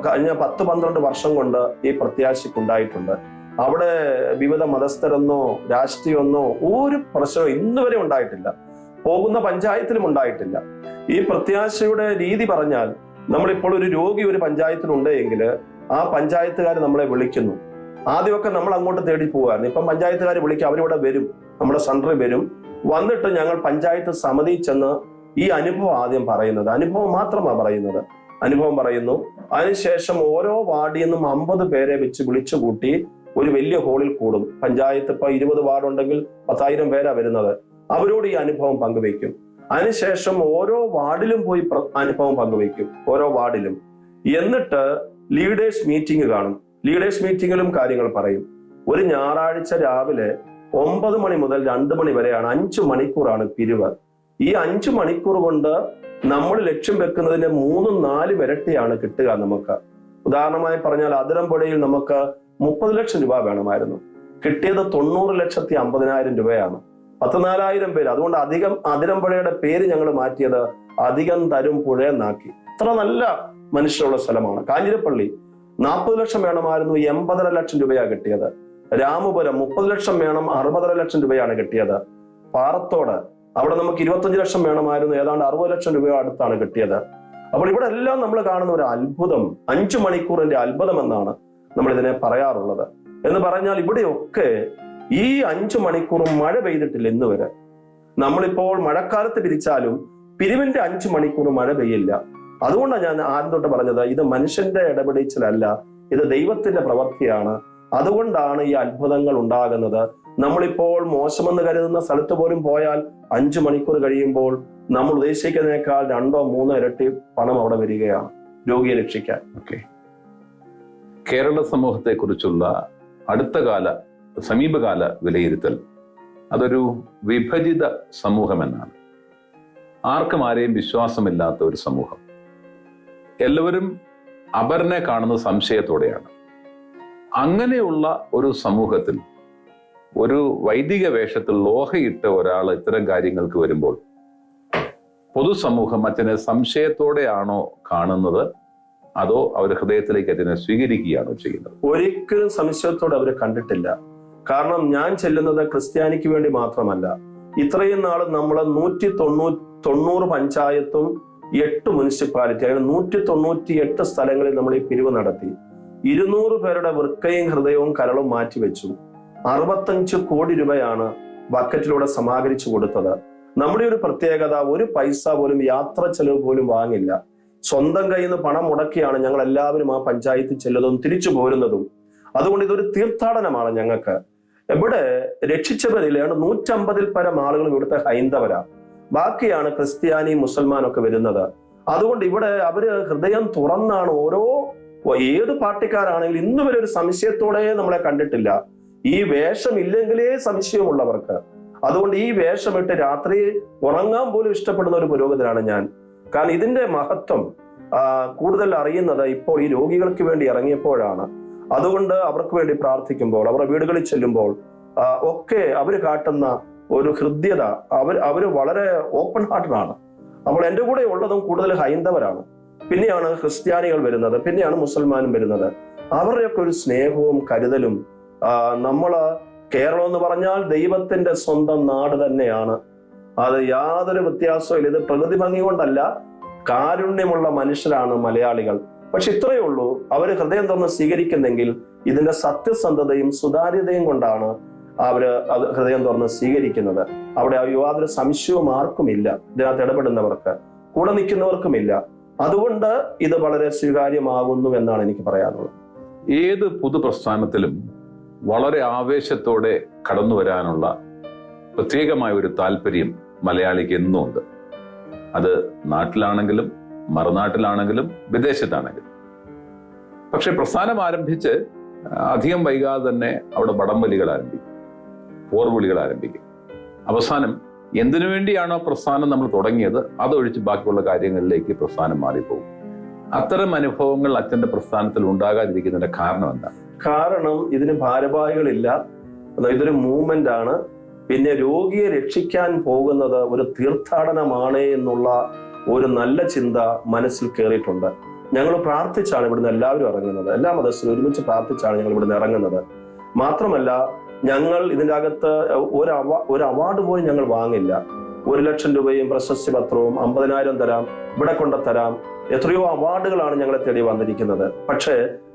കഴിഞ്ഞ 10-12 വർഷം കൊണ്ട് ഈ പ്രത്യാശയ്ക്കുണ്ടായിട്ടുണ്ട്. അവിടെ വിവിധ മതസ്ഥരെന്നോ രാഷ്ട്രീയമൊന്നോ ഒരു പ്രശ്നവും ഇന്നുവരെ ഉണ്ടായിട്ടില്ല. പോകുന്ന പഞ്ചായത്തിലും ഉണ്ടായിട്ടില്ല. ഈ പ്രത്യാശയുടെ രീതി പറഞ്ഞാൽ, നമ്മളിപ്പോൾ ഒരു രോഗി ഒരു പഞ്ചായത്തിലുണ്ട് എങ്കിൽ ആ പഞ്ചായത്തുകാർ നമ്മളെ വിളിക്കുന്നു. ആദ്യമൊക്കെ നമ്മൾ അങ്ങോട്ട് തേടി പോകാറുണ്ട്. ഇപ്പം പഞ്ചായത്തുകാർ വിളിക്കുക, അവരിവിടെ വരും, നമ്മുടെ സെന്ററിൽ വരും. വന്നിട്ട് ഞങ്ങൾ പഞ്ചായത്ത് സമിതി ചെന്ന് ഈ അനുഭവം ആദ്യം പറയുന്നത്, അനുഭവം മാത്രമാണ് പറയുന്നത്. അനുഭവം പറയുന്നു. അതിനുശേഷം ഓരോ വാർഡിൽ നിന്നും 50 പേരെ വെച്ച് വിളിച്ചു കൂട്ടി ഒരു വലിയ ഹോളിൽ കൂടും. പഞ്ചായത്ത് ഇപ്പൊ 20 വാർഡുണ്ടെങ്കിൽ 10,000 പേരാ വരുന്നത്. അവരോട് ഈ അനുഭവം പങ്കുവയ്ക്കും. അതിനുശേഷം ഓരോ വാർഡിലും പോയി അനുഭവം പങ്കുവയ്ക്കും, ഓരോ വാർഡിലും. എന്നിട്ട് ലീഡേഴ്സ് മീറ്റിംഗ് കാണും. ലീഡേഴ്സ് മീറ്റിംഗിലും കാര്യങ്ങൾ പറയും. ഒരു ഞായറാഴ്ച രാവിലെ 9 മണി മുതൽ 2 മണി വരെയാണ്, 5 മണിക്കൂറാണ് പിരിവ്. ഈ 5 മണിക്കൂർ കൊണ്ട് നമ്മൾ ലക്ഷ്യം വെക്കുന്നതിന്റെ 3-4 ഇരട്ടിയാണ് കിട്ടുക നമുക്ക്. ഉദാഹരണമായി പറഞ്ഞാൽ അതിരമ്പുഴയിൽ നമുക്ക് 30 ലക്ഷം രൂപ വേണമായിരുന്നു. കിട്ടിയത് 90,50,000 രൂപയാണ്. 14,000 പേര്. അതുകൊണ്ട് അധികം അതിരമ്പുഴയുടെ പേര് ഞങ്ങൾ മാറ്റിയത് അധികം തരും പുഴ എന്നാക്കി. അത്ര നല്ല മനുഷ്യരുള്ള സ്ഥലമാണ്. കാഞ്ഞിരപ്പള്ളി 40 ലക്ഷം വേണമായിരുന്നു, 80.5 ലക്ഷം രൂപയാണ് കിട്ടിയത്. രാമപുരം 30 ലക്ഷം വേണം, 60.5 ലക്ഷം രൂപയാണ് കിട്ടിയത്. പാറത്തോട് അവിടെ നമുക്ക് 25 ലക്ഷം വേണമായിരുന്നു, ഏതാണ്ട് 60 ലക്ഷം രൂപ അടുത്താണ് കിട്ടിയത്. അപ്പോൾ ഇവിടെ എല്ലാം നമ്മൾ കാണുന്ന ഒരു അത്ഭുതം, 5 മണിക്കൂറിന്റെ അത്ഭുതം എന്നാണ് നമ്മൾ ഇതിനെ പറയാറുള്ളത്. എന്ന് പറഞ്ഞാൽ ഇവിടെയൊക്കെ ഈ 5 മണിക്കൂറും മഴ പെയ്തിട്ടില്ല ഇന്ന് വരെ. നമ്മളിപ്പോൾ മഴക്കാലത്ത് പിരിച്ചാലും പിരിവിന്റെ 5 മണിക്കൂർ മഴ പെയ്യില്ല. അതുകൊണ്ടാണ് ഞാൻ ആദ്യം തൊട്ട് പറഞ്ഞത്, ഇത് മനുഷ്യന്റെ ഇടപെടിച്ചിലല്ല, ഇത് ദൈവത്തിന്റെ പ്രവൃത്തിയാണ്. അതുകൊണ്ടാണ് ഈ അത്ഭുതങ്ങൾ ഉണ്ടാകുന്നത്. നമ്മളിപ്പോൾ മോശമെന്ന് കരുതുന്ന സ്ഥലത്ത് പോലും പോയാൽ 5 മണിക്കൂർ കഴിയുമ്പോൾ നമ്മൾ ഉദ്ദേശിക്കുന്നതിനേക്കാൾ 2-3 ഇരട്ടി പണം അവിടെ വരികയാണ് രോഗിയെ രക്ഷിക്കാൻ. കേരള സമൂഹത്തെ കുറിച്ചുള്ള സമീപകാല വിലയിരുത്തൽ, അതൊരു വിഭജിത സമൂഹമെന്നാണ്. ആർക്കും ആരെയും വിശ്വാസമില്ലാത്ത ഒരു സമൂഹം. എല്ലാവരും അപരനെ കാണുന്ന സംശയത്തോടെയാണ്. അങ്ങനെയുള്ള ഒരു സമൂഹത്തിൽ ഒരു വൈദിക വേഷത്തിൽ ലോഹയിട്ട ഒരാൾ ഇത്തരം കാര്യങ്ങൾക്ക് വരുമ്പോൾ പൊതുസമൂഹം അച്ഛനെ സംശയത്തോടെയാണോ കാണുന്നത്, അതോ അവർ ഹൃദയത്തിലേക്ക് അതിനെ സ്വീകരിക്കുകയാണോ ചെയ്യുന്നത്? ഒരിക്കലും സംശയത്തോടെ അവരെ കണ്ടിട്ടില്ല. കാരണം ഞാൻ ചെല്ലുന്നത് ക്രിസ്ത്യാനിക്ക് വേണ്ടി മാത്രമല്ല. ഇത്രയും നാളും നമ്മൾ 190 പഞ്ചായത്തും 8 മുനിസിപ്പാലിറ്റി, അങ്ങനെ 198 സ്ഥലങ്ങളിൽ നമ്മൾ ഈ പിരിവ് നടത്തി. 200 പേരുടെ വൃക്കയും ഹൃദയവും കരളും മാറ്റിവെച്ചു. 65 കോടി രൂപയാണ് ബക്കറ്റിലൂടെ സമാഹരിച്ചു കൊടുത്തത്. നമ്മുടെ ഒരു പ്രത്യേകത, ഒരു പൈസ പോലും യാത്ര ചെലവ് പോലും വാങ്ങില്ല. സ്വന്തം കയ്യിൽ നിന്ന് പണം മുടക്കിയാണ് ഞങ്ങൾ എല്ലാവരും ആ പഞ്ചായത്തിൽ ചെല്ലുന്നതും തിരിച്ചു പോരുന്നതും. അതുകൊണ്ട് ഇതൊരു തീർത്ഥാടനമാണ് ഞങ്ങൾക്ക്. ഇവിടെ രക്ഷിച്ചവരിലാണ് 150-ൽ പരം ആളുകളും ഇവിടുത്തെ ഹൈന്ദവരാ. ബാക്കിയാണ് ക്രിസ്ത്യാനി, മുസൽമാനൊക്കെ വരുന്നത്. അതുകൊണ്ട് ഇവിടെ അവര് ഹൃദയം തുറന്നാണ്. ഏത് പാർട്ടിക്കാരാണെങ്കിലും ഇന്ന് വരെ ഒരു സംശയത്തോടെ നമ്മളെ കണ്ടിട്ടില്ല. ഈ വേഷം ഇല്ലെങ്കിലേ സംശയമുള്ളവർക്ക്. അതുകൊണ്ട് ഈ വേഷമിട്ട് രാത്രി ഉറങ്ങാൻ പോലും ഇഷ്ടപ്പെടുന്ന ഒരു പുരോഹിതനാണ് ഞാൻ. കാരണം ഇതിന്റെ മഹത്വം കൂടുതൽ അറിയുന്നത് ഇപ്പോൾ ഈ രോഗികൾക്ക് വേണ്ടി ഇറങ്ങിയപ്പോഴാണ്. അതുകൊണ്ട് അവർക്ക് വേണ്ടി പ്രാർത്ഥിക്കുമ്പോൾ, അവരുടെ വീടുകളിൽ ചെല്ലുമ്പോൾ ഒക്കെ അവര് കാട്ടുന്ന ഒരു ഹൃദ്യത, അവര് വളരെ ഓപ്പൺ ഹാർട്ടഡാണ്. അപ്പോൾ എൻ്റെ കൂടെ ഉള്ളതും കൂടുതൽ ഹൈന്ദവരാണ്. പിന്നെയാണ് ക്രിസ്ത്യാനികൾ വരുന്നത്, പിന്നെയാണ് മുസൽമാനും വരുന്നത്. അവരുടെയൊക്കെ ഒരു സ്നേഹവും കരുതലും. കേരളം എന്ന് പറഞ്ഞാൽ ദൈവത്തിന്റെ സ്വന്തം നാട് തന്നെയാണ്. അത് യാതൊരു വ്യത്യാസവും ഇല്ല. ഇത് പ്രകൃതി ഭംഗി കൊണ്ടല്ല, കാരുണ്യമുള്ള മനുഷ്യരാണ് മലയാളികൾ. പക്ഷെ ഇത്രയേ ഉള്ളൂ, അവര് ഹൃദയം തുറന്ന് സ്വീകരിക്കുന്നെങ്കിൽ ഇതിന്റെ സത്യസന്ധതയും സുതാര്യതയും കൊണ്ടാണ് അവര് അത് ഹൃദയം തുറന്ന് സ്വീകരിക്കുന്നത്. അവിടെ യാതൊരു സംശയവും ആർക്കുമില്ല, ഇതിനകത്ത് ഇടപെടുന്നവർക്ക്, കൂടെ നിൽക്കുന്നവർക്കുമില്ല. അതുകൊണ്ട് ഇത് വളരെ സ്വീകാര്യമാകുന്നു എന്നാണ് എനിക്ക് പറയാനുള്ളത്. ഏത് പൊതുപ്രസ്ഥാനത്തിലും വളരെ ആവേശത്തോടെ കടന്നു വരാനുള്ള പ്രത്യേകമായ ഒരു താല്പര്യം മലയാളിക്ക് എന്നും ഉണ്ട്. അത് നാട്ടിലാണെങ്കിലും മറുനാട്ടിലാണെങ്കിലും വിദേശത്താണെങ്കിലും. പക്ഷെ പ്രസ്ഥാനം ആരംഭിച്ച് അധികം വൈകാതെ തന്നെ അവിടെ വടംവലികൾ ആരംഭിക്കും, പോർവിളികൾ ആരംഭിക്കും. അവസാനം എന്തിനു വേണ്ടിയാണോ പ്രസ്ഥാനം നമ്മൾ തുടങ്ങിയത് അതൊഴിച്ച് ബാക്കിയുള്ള കാര്യങ്ങളിലേക്ക് പ്രസ്ഥാനം മാറിപ്പോകും. അത്തരം അനുഭവങ്ങൾ അച്ഛന്റെ പ്രസ്ഥാനത്തിൽ ഉണ്ടാകാതിരിക്കുന്നതിന്റെ കാരണം എന്താ? കാരണം ഇതിന് ഭാരവാഹികളില്ല, ഇതൊരു മൂവ്മെന്റ് ആണ്. പിന്നെ രോഗിയെ രക്ഷിക്കാൻ പോകുന്നത് ഒരു തീർത്ഥാടനമാണ് എന്നുള്ള ഒരു നല്ല ചിന്ത മനസ്സിൽ കയറിയിട്ടുണ്ട്. ഞങ്ങൾ പ്രാർത്ഥിച്ചാണ് ഇവിടുന്ന് എല്ലാവരും ഇറങ്ങുന്നത്. എല്ലാ മതസ്ഥരും ഒരുമിച്ച് പ്രാർത്ഥിച്ചാണ് ഞങ്ങൾ ഇവിടുന്ന് ഇറങ്ങുന്നത്. മാത്രമല്ല, ഞങ്ങൾ ഇതിൻ്റെ അകത്ത് ഒരു അവാർഡ് പോലും ഞങ്ങൾ വാങ്ങില്ല. 1 ലക്ഷം രൂപയും പ്രശസ്തി പത്രവും 50,000 തരാം, ഇവിടെ കൊണ്ട് തരാം. എത്രയോ അവാർഡുകളാണ് ഞങ്ങളെ തേടി വന്നിരിക്കുന്നത്. പക്ഷേ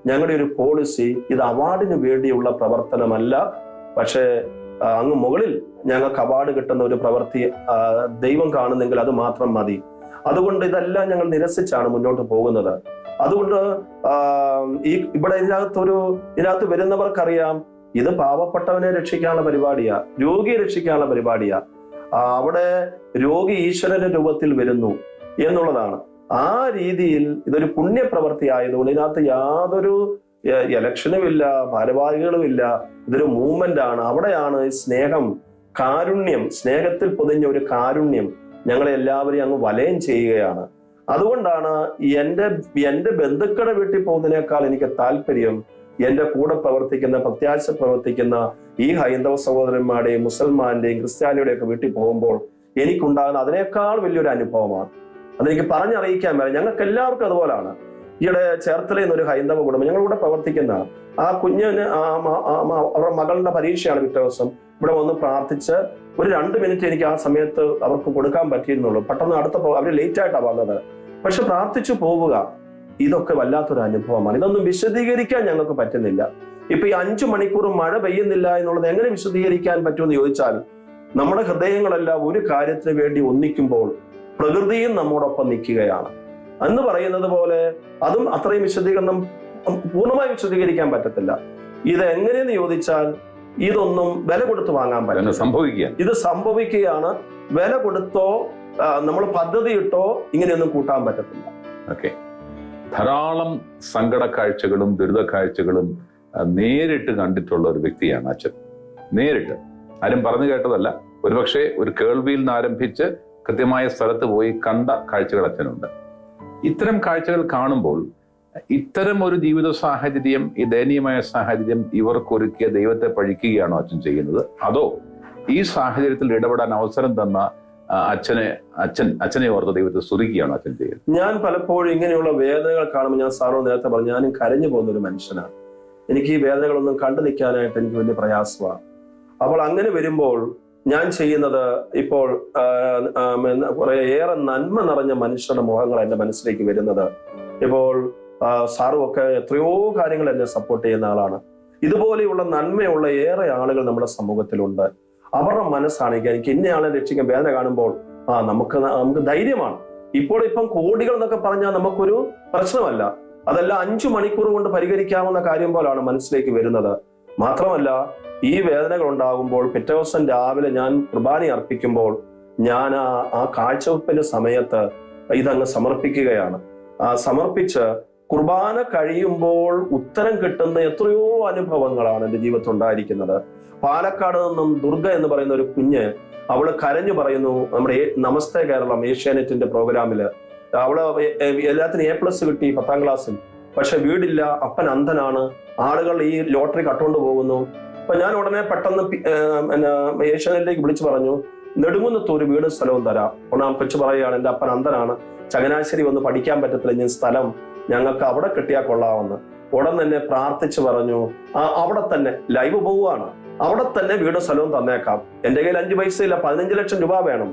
ഞങ്ങളുടെ ഒരു പോളിസി, ഇത് അവാർഡിന് വേണ്ടിയുള്ള പ്രവർത്തനമല്ല. പക്ഷേ അങ്ങ് മുകളിൽ ഞങ്ങൾക്ക് അവാർഡ് കിട്ടുന്ന ഒരു പ്രവൃത്തി ദൈവം കാണുന്നെങ്കിൽ അത് മാത്രം മതി. അതുകൊണ്ട് ഇതെല്ലാം ഞങ്ങൾ നിരസിച്ചാണ് മുന്നോട്ട് പോകുന്നത്. അതുകൊണ്ട് ഇതിനകത്ത് വരുന്നവർക്കറിയാം, ഇത് പാവപ്പെട്ടവനെ രക്ഷിക്കാനുള്ള പരിപാടിയാ, രോഗിയെ രക്ഷിക്കാനുള്ള പരിപാടിയാ. അവിടെ രോഗി ഈശ്വരന്റെ രൂപത്തിൽ വരുന്നു എന്നുള്ളതാണ്. ആ രീതിയിൽ ഇതൊരു പുണ്യപ്രവൃത്തി ആയതുകൊണ്ട് ഇതിനകത്ത് യാതൊരു ഇലക്ഷനുമില്ല, ഭാരവാഹികളുമില്ല. ഇതൊരു മൂവ്മെന്റ് ആണ്. അവിടെയാണ് സ്നേഹം, കാരുണ്യം, സ്നേഹത്തിൽ പൊതിഞ്ഞ ഒരു കാരുണ്യം ഞങ്ങളെ എല്ലാവരെയും അങ്ങ് വലയം ചെയ്യുകയാണ്. അതുകൊണ്ടാണ് എന്റെ ബന്ധുക്കളുടെ വീട്ടിൽ പോകുന്നതിനേക്കാൾ എനിക്ക് താല്പര്യം എന്റെ കൂടെ പ്രവർത്തിക്കുന്ന, പ്രത്യാശ പ്രവർത്തിക്കുന്ന ഈ ഹൈന്ദവ സഹോദരന്മാരുടെയും മുസൽമാന്റെയും ക്രിസ്ത്യാനിയുടെയും ഒക്കെ വീട്ടിൽ പോകുമ്പോൾ എനിക്കുണ്ടാകുന്ന അതിനേക്കാൾ വലിയൊരു അനുഭവമാണ്. അതെനിക്ക് പറഞ്ഞറിയിക്കാൻ വരെ. ഞങ്ങൾക്ക് എല്ലാവർക്കും അതുപോലാണ്. ഈയിടെ ചേർത്തലയിൽ നിന്നൊരു ഹൈന്ദവ കുടുംബം ഞങ്ങളിവിടെ പ്രവർത്തിക്കുന്ന ആ കുഞ്ഞിന് അവരുടെ മകളുടെ പരീക്ഷയാണ് പിറ്റേ ദിവസം. ഇവിടെ വന്ന് പ്രാർത്ഥിച്ച് ഒരു 2 മിനിറ്റ് എനിക്ക് ആ സമയത്ത് അവർക്ക് കൊടുക്കാൻ പറ്റിയിരുന്നുള്ളൂ. പെട്ടെന്ന് അവർ ലേറ്റ് ആയിട്ടാണ് വന്നത്. പക്ഷെ പ്രാർത്ഥിച്ചു പോവുക, ഇതൊക്കെ വല്ലാത്തൊരു അനുഭവമാണ്. ഇതൊന്നും വിശദീകരിക്കാൻ ഞങ്ങൾക്ക് പറ്റുന്നില്ല. ഇപ്പൊ ഈ 5 മണിക്കൂർ മഴ പെയ്യുന്നില്ല എന്നുള്ളത് എങ്ങനെ വിശദീകരിക്കാൻ പറ്റുമെന്ന് ചോദിച്ചാൽ, നമ്മുടെ ഹൃദയങ്ങളെല്ലാം ഒരു കാര്യത്തിന് വേണ്ടി ഒന്നിക്കുമ്പോൾ പ്രകൃതിയും നമ്മോടൊപ്പം നിൽക്കുകയാണ് എന്ന് പറയുന്നത് പോലെ അതും അത്രയും വിശദീകരണം പൂർണ്ണമായി വിശദീകരിക്കാൻ പറ്റത്തില്ല. ഇത് എങ്ങനെയെന്ന് ചോദിച്ചാൽ ഇതൊന്നും വില കൊടുത്ത് വാങ്ങാൻ പറ്റില്ല. ഇത് സംഭവിക്കുകയാണ്. വില കൊടുത്തോ നമ്മൾ പദ്ധതി ഇട്ടോ ഇങ്ങനെയൊന്നും കൂട്ടാൻ പറ്റത്തില്ല. ഓക്കെ, ധാരാളം സങ്കട കാഴ്ചകളും ദുരിത കാഴ്ചകളും നേരിട്ട് കണ്ടിട്ടുള്ള ഒരു വ്യക്തിയാണ് അച്ഛൻ. നേരിട്ട്, ആരും പറഞ്ഞു കേട്ടതല്ല. ഒരുപക്ഷെ ഒരു കേൾവിയിൽ നിന്ന് ആരംഭിച്ച് കൃത്യമായ സ്ഥലത്ത് പോയി കണ്ട കാഴ്ചകൾ അച്ഛനുണ്ട്. ഇത്തരം കാഴ്ചകൾ കാണുമ്പോൾ ഇത്തരം ഒരു ജീവിത സാഹചര്യം, ഈ ദയനീയമായ സാഹചര്യം ഇവർക്കൊരുക്കിയ ദൈവത്തെ പഴിക്കുകയാണോ അച്ഛൻ ചെയ്യുന്നത്? അതോ ഈ സാഹചര്യത്തിൽ ഇടപെടാൻ അവസരം തന്ന അച്ഛനെ ഓർത്ത് ദൈവത്തെ സ്തുതിക്കുകയാണോ അച്ഛൻ ചെയ്യുന്നത്? ഞാൻ പലപ്പോഴും ഇങ്ങനെയുള്ള വേദനകൾ കാണുമ്പോൾ, ഞാൻ സാറോ നേരത്തെ പറഞ്ഞു, ഞാനും കരഞ്ഞു പോകുന്ന ഒരു മനുഷ്യനാണ്. എനിക്ക് ഈ വേദനകളൊന്നും കണ്ടു നിൽക്കാനായിട്ട് എനിക്ക് വലിയ പ്രയാസമാണ്. അപ്പോൾ അങ്ങനെ വരുമ്പോൾ ഞാൻ ചെയ്യുന്നത്, ഇപ്പോൾ ഏറെ നന്മ നിറഞ്ഞ മനുഷ്യരുടെ മുഖങ്ങൾ എന്റെ മനസ്സിലേക്ക് വരുന്നത്. ഇപ്പോൾ സാറും ഒക്കെ എത്രയോ കാര്യങ്ങൾ എന്നെ സപ്പോർട്ട് ചെയ്യുന്ന ആളാണ്. ഇതുപോലെയുള്ള നന്മയുള്ള ഏറെ ആളുകൾ നമ്മുടെ സമൂഹത്തിലുണ്ട്. അവരുടെ മനസ്സാണെങ്കിൽ എനിക്ക് ഇന്നയാളെ രക്ഷിക്കാൻ വേദന കാണുമ്പോൾ നമുക്ക് ധൈര്യമാണ്. ഇപ്പം കോടികൾ എന്നൊക്കെ പറഞ്ഞാൽ നമുക്കൊരു പ്രശ്നമല്ല. അതെല്ലാം 5 മണിക്കൂർ കൊണ്ട് പരിഹരിക്കാവുന്ന കാര്യം പോലാണ് മനസ്സിലേക്ക് വരുന്നത്. മാത്രമല്ല, ഈ വേദനകൾ ഉണ്ടാകുമ്പോൾ പിറ്റേ ദിവസം രാവിലെ ഞാൻ കുർബാന അർപ്പിക്കുമ്പോൾ ഞാൻ ആ കാഴ്ചവെപ്പിന്റെ സമയത്ത് ഇതങ്ങ് സമർപ്പിക്കുകയാണ്. സമർപ്പിച്ച് കുർബാന കഴിയുമ്പോൾ ഉത്തരം കിട്ടുന്ന എത്രയോ അനുഭവങ്ങളാണ് എൻ്റെ ജീവിതത്തിൽ ഉണ്ടായിരിക്കുന്നത്. പാലക്കാട് നിന്നും ദുർഗ എന്ന് പറയുന്ന ഒരു കുഞ്ഞ്, അവള് കരഞ്ഞു പറയുന്നു, നമ്മുടെ നമസ്തേ കേരളം ഏഷ്യാനെറ്റിന്റെ പ്രോഗ്രാമില് അവള് എല്ലാത്തിനും A+ കിട്ടി 10ാം ക്ലാസ്സിൽ. പക്ഷെ വീടില്ല, അപ്പൻ അന്ധനാണ്, ആളുകൾ ഈ ലോട്ടറി കട്ടുകൊണ്ട് പോകുന്നു. അപ്പൊ ഞാൻ ഉടനെ പെട്ടെന്ന് ഏഷ്യാനെറ്റിലേക്ക് വിളിച്ചു പറഞ്ഞു, നെടുങ്കുന്നത്ത് ഒരു വീടും സ്ഥലവും തരാം. ഒന്നാം കൊച്ചു പറയുകയാണ്, എൻ്റെ അപ്പൻ അന്ധനാണ്, ചങ്ങനാശ്ശേരി വന്ന് പഠിക്കാൻ പറ്റത്തില്ല, ഞാൻ സ്ഥലം ഞങ്ങൾക്ക് അവിടെ കിട്ടിയാൽ കൊള്ളാമെന്ന്. ഉടൻ തന്നെ പ്രാർത്ഥിച്ചു പറഞ്ഞു, അവിടെ തന്നെ ലൈവ് പോവുകയാണ്, അവിടെ തന്നെ വീടും സ്ഥലവും തന്നേക്കാം. എൻ്റെ കയ്യിൽ 5 പൈസയില്ല, 15 ലക്ഷം രൂപ വേണം.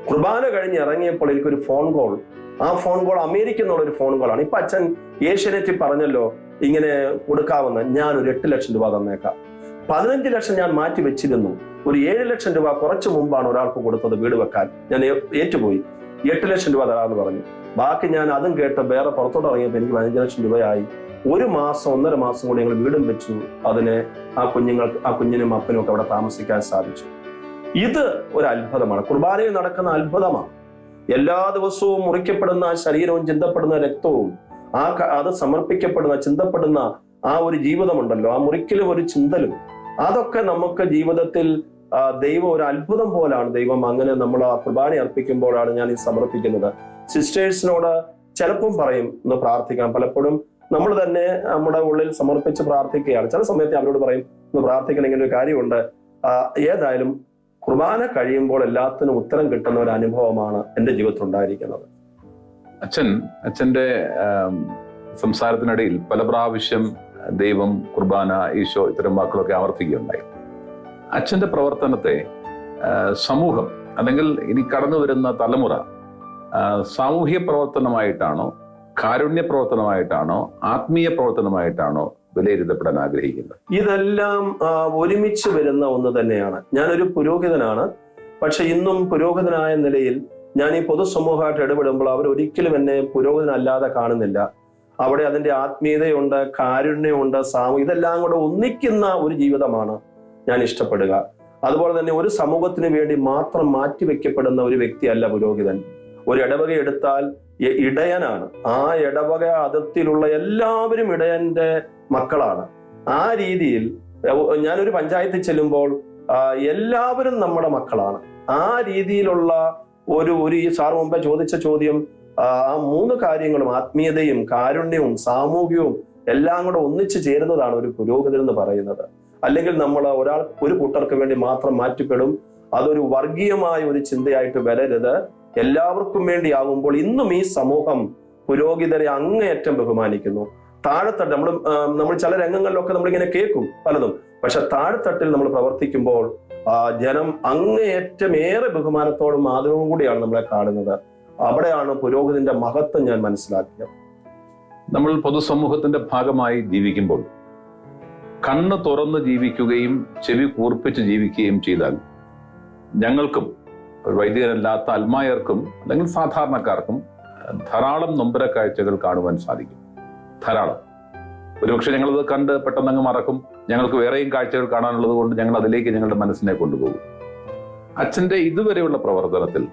കുർബാന കഴിഞ്ഞ് ഇറങ്ങിയപ്പോൾ എനിക്കൊരു ഫോൺ കോൾ. ആ ഫോൺ കോൾ അമേരിക്കയിൽ നിന്നുള്ള ഒരു ഫോൺ കോളാണ്. ഇപ്പൊ അച്ഛൻ ഏഷ്യാനെറ്റിൽ പറഞ്ഞല്ലോ ഇങ്ങനെ കൊടുക്കാമെന്ന്. ഞാൻ ഒരു 8 ലക്ഷം രൂപ തന്നേക്കാം. 15 ലക്ഷം ഞാൻ മാറ്റി വെച്ചിരുന്നു. ഒരു 7 ലക്ഷം രൂപ കുറച്ചു മുമ്പാണ് ഒരാൾക്ക് കൊടുത്തത് വീട് വെക്കാൻ. ഞാൻ ഏറ്റുപോയി. 8 ലക്ഷം രൂപ തരാമെന്ന് പറഞ്ഞു. ബാക്കി ഞാൻ അതും കേട്ട് വേറെ പുറത്തോട്ട് ഇറങ്ങിയപ്പോൾ എനിക്ക് 15 ലക്ഷം രൂപയായി. 1 മാസം 1.5 മാസം കൂടി ഞങ്ങൾ വീടും വെച്ചു. അതിന് ആ കുഞ്ഞിനും അപ്പനും ഒക്കെ അവിടെ താമസിക്കാൻ സാധിച്ചു. ഇത് ഒരു അത്ഭുതമാണ്. കുർബാനയിൽ നടക്കുന്ന അത്ഭുതമാണ്. എല്ലാ ദിവസവും മുറിക്കപ്പെടുന്ന ശരീരവും ചിന്തപ്പെടുന്ന രക്തവും അത് സമർപ്പിക്കപ്പെടുന്ന ചിന്തപ്പെടുന്ന ആ ഒരു ജീവിതമുണ്ടല്ലോ, ആ മുറിക്കലും ഒരു ചിന്തലും, അതൊക്കെ നമുക്ക് ജീവിതത്തിൽ ദൈവം ഒരു അത്ഭുതം പോലാണ്. ദൈവം അങ്ങനെ നമ്മൾ ആ കുർബാന അർപ്പിക്കുമ്പോഴാണ് ഞാൻ ഈ സമർപ്പിക്കുന്നത്. സിസ്റ്റേഴ്സിനോട് ചിലപ്പം പറയും ഒന്ന് പ്രാർത്ഥിക്കാം. പലപ്പോഴും നമ്മൾ തന്നെ നമ്മുടെ ഉള്ളിൽ സമർപ്പിച്ച് പ്രാർത്ഥിക്കുകയാണ്. ചില സമയത്ത് അവരോട് പറയും ഒന്ന് പ്രാർത്ഥിക്കണം, ഇങ്ങനെ ഒരു കാര്യമുണ്ട്. ഏതായാലും കുർബാന കഴിയുമ്പോൾ എല്ലാത്തിനും ഉത്തരം കിട്ടുന്ന ഒരു അനുഭവമാണ് എൻ്റെ ജീവിതത്തിൽ ഉണ്ടായിരിക്കുന്നത്. അച്ഛന്റെ സംസാരത്തിനിടയിൽ പല പ്രാവശ്യം ദൈവം, കുർബാന, ഈശോ ഇത്തരം വാക്കുകളൊക്കെ ആവർത്തിക്കുകയുണ്ടായി. അച്ഛന്റെ പ്രവർത്തനത്തെ സമൂഹം അല്ലെങ്കിൽ ഇനി കടന്നു വരുന്ന തലമുറ സാമൂഹ്യ പ്രവർത്തനമായിട്ടാണോ, കാരുണ്യ പ്രവർത്തനമായിട്ടാണോ, ആത്മീയ പ്രവർത്തനമായിട്ടാണോ വിലയിരുത്തപ്പെടാൻ ആഗ്രഹിക്കുന്നത്? ഇതെല്ലാം ഒരുമിച്ച് വരുന്ന ഒന്ന് തന്നെയാണ്. ഞാനൊരു പുരോഹിതനാണ്. പക്ഷെ ഇന്നും പുരോഹിതനായ നിലയിൽ ഞാൻ ഈ പൊതുസമൂഹമായിട്ട് ഇടപെടുമ്പോൾ അവർ ഒരിക്കലും എന്നെ പുരോഹിതനല്ലാതെ കാണുന്നില്ല. അവിടെ അതിന്റെ ആത്മീയതയുണ്ട്, കാരുണ്യമുണ്ട്, ഇതെല്ലാം കൂടെ ഒന്നിക്കുന്ന ഒരു ജീവിതമാണ് ഞാൻ ഇഷ്ടപ്പെടുക. അതുപോലെ തന്നെ ഒരു സമൂഹത്തിന് വേണ്ടി മാത്രം മാറ്റിവെക്കപ്പെടുന്ന ഒരു വ്യക്തിയല്ല പുരോഹിതൻ. ഒരു ഇടവക എടുത്താൽ ഇടയനാണ്. ആ ഇടവക അതിർത്തിയിലുള്ള എല്ലാവരും ഇടയന്റെ മക്കളാണ്. ആ രീതിയിൽ ഞാനൊരു പഞ്ചായത്തിൽ ചെല്ലുമ്പോൾ എല്ലാവരും നമ്മുടെ മക്കളാണ്. ആ രീതിയിലുള്ള ഒരു ഈ സാർ മുമ്പേ ചോദിച്ച ചോദ്യം, ആ 3 കാര്യങ്ങളും ആത്മീയതയും കാരുണ്യവും സാമൂഹികവും എല്ലാം കൂടെ ഒന്നിച്ചു ചേരുന്നതാണ് ഒരു പുരോഹിതൻ എന്ന് പറയുന്നത്. അല്ലെങ്കിൽ നമ്മൾ ഒരു കൂട്ടർക്ക് വേണ്ടി മാത്രം മാറ്റിപ്പെടും. അതൊരു വർഗീയമായ ഒരു ചിന്തയായിട്ട് വരരുത്. എല്ലാവർക്കും വേണ്ടി ആകുമ്പോൾ ഇന്നും ഈ സമൂഹം പുരോഹിതരെ അങ്ങേയറ്റം ബഹുമാനിക്കുന്നു. താഴെത്തട്ട് നമ്മൾ ചില രംഗങ്ങളിലൊക്കെ നമ്മളിങ്ങനെ കേൾക്കും പലതും, പക്ഷെ താഴെത്തട്ടിൽ നമ്മൾ പ്രവർത്തിക്കുമ്പോൾ ജനം അങ്ങേയറ്റം ഏറെ ബഹുമാനത്തോടും ആദരവും കൂടിയാണ് നമ്മളെ കാണുന്നത്. അവിടെയാണ് പുരോഹിതന്റെ മഹത്വം ഞാൻ മനസ്സിലാക്കിയത്. നമ്മൾ പൊതുസമൂഹത്തിന്റെ ഭാഗമായി ജീവിക്കുമ്പോൾ കണ്ണ് തുറന്ന് ജീവിക്കുകയും ചെവി കൂർപ്പിച്ച് ജീവിക്കുകയും ചെയ്താൽ ഞങ്ങൾക്കും വൈദികരല്ലാത്ത അൽമായർക്കും അല്ലെങ്കിൽ സാധാരണക്കാർക്കും ധാരാളം നൊമ്പര കാഴ്ചകൾ കാണുവാൻ സാധിക്കും. ധാരാളം. ഒരുപക്ഷെ ഞങ്ങളത് കണ്ട് പെട്ടെന്നങ്ങ് മറക്കും. ഞങ്ങൾക്ക് വേറെയും കാഴ്ചകൾ കാണാനുള്ളത് കൊണ്ട് ഞങ്ങൾ അതിലേക്ക് ഞങ്ങളുടെ മനസ്സിനെ കൊണ്ടുപോകും. അച്ഛന്റെ ഇതുവരെയുള്ള പ്രവർത്തനത്തിൽ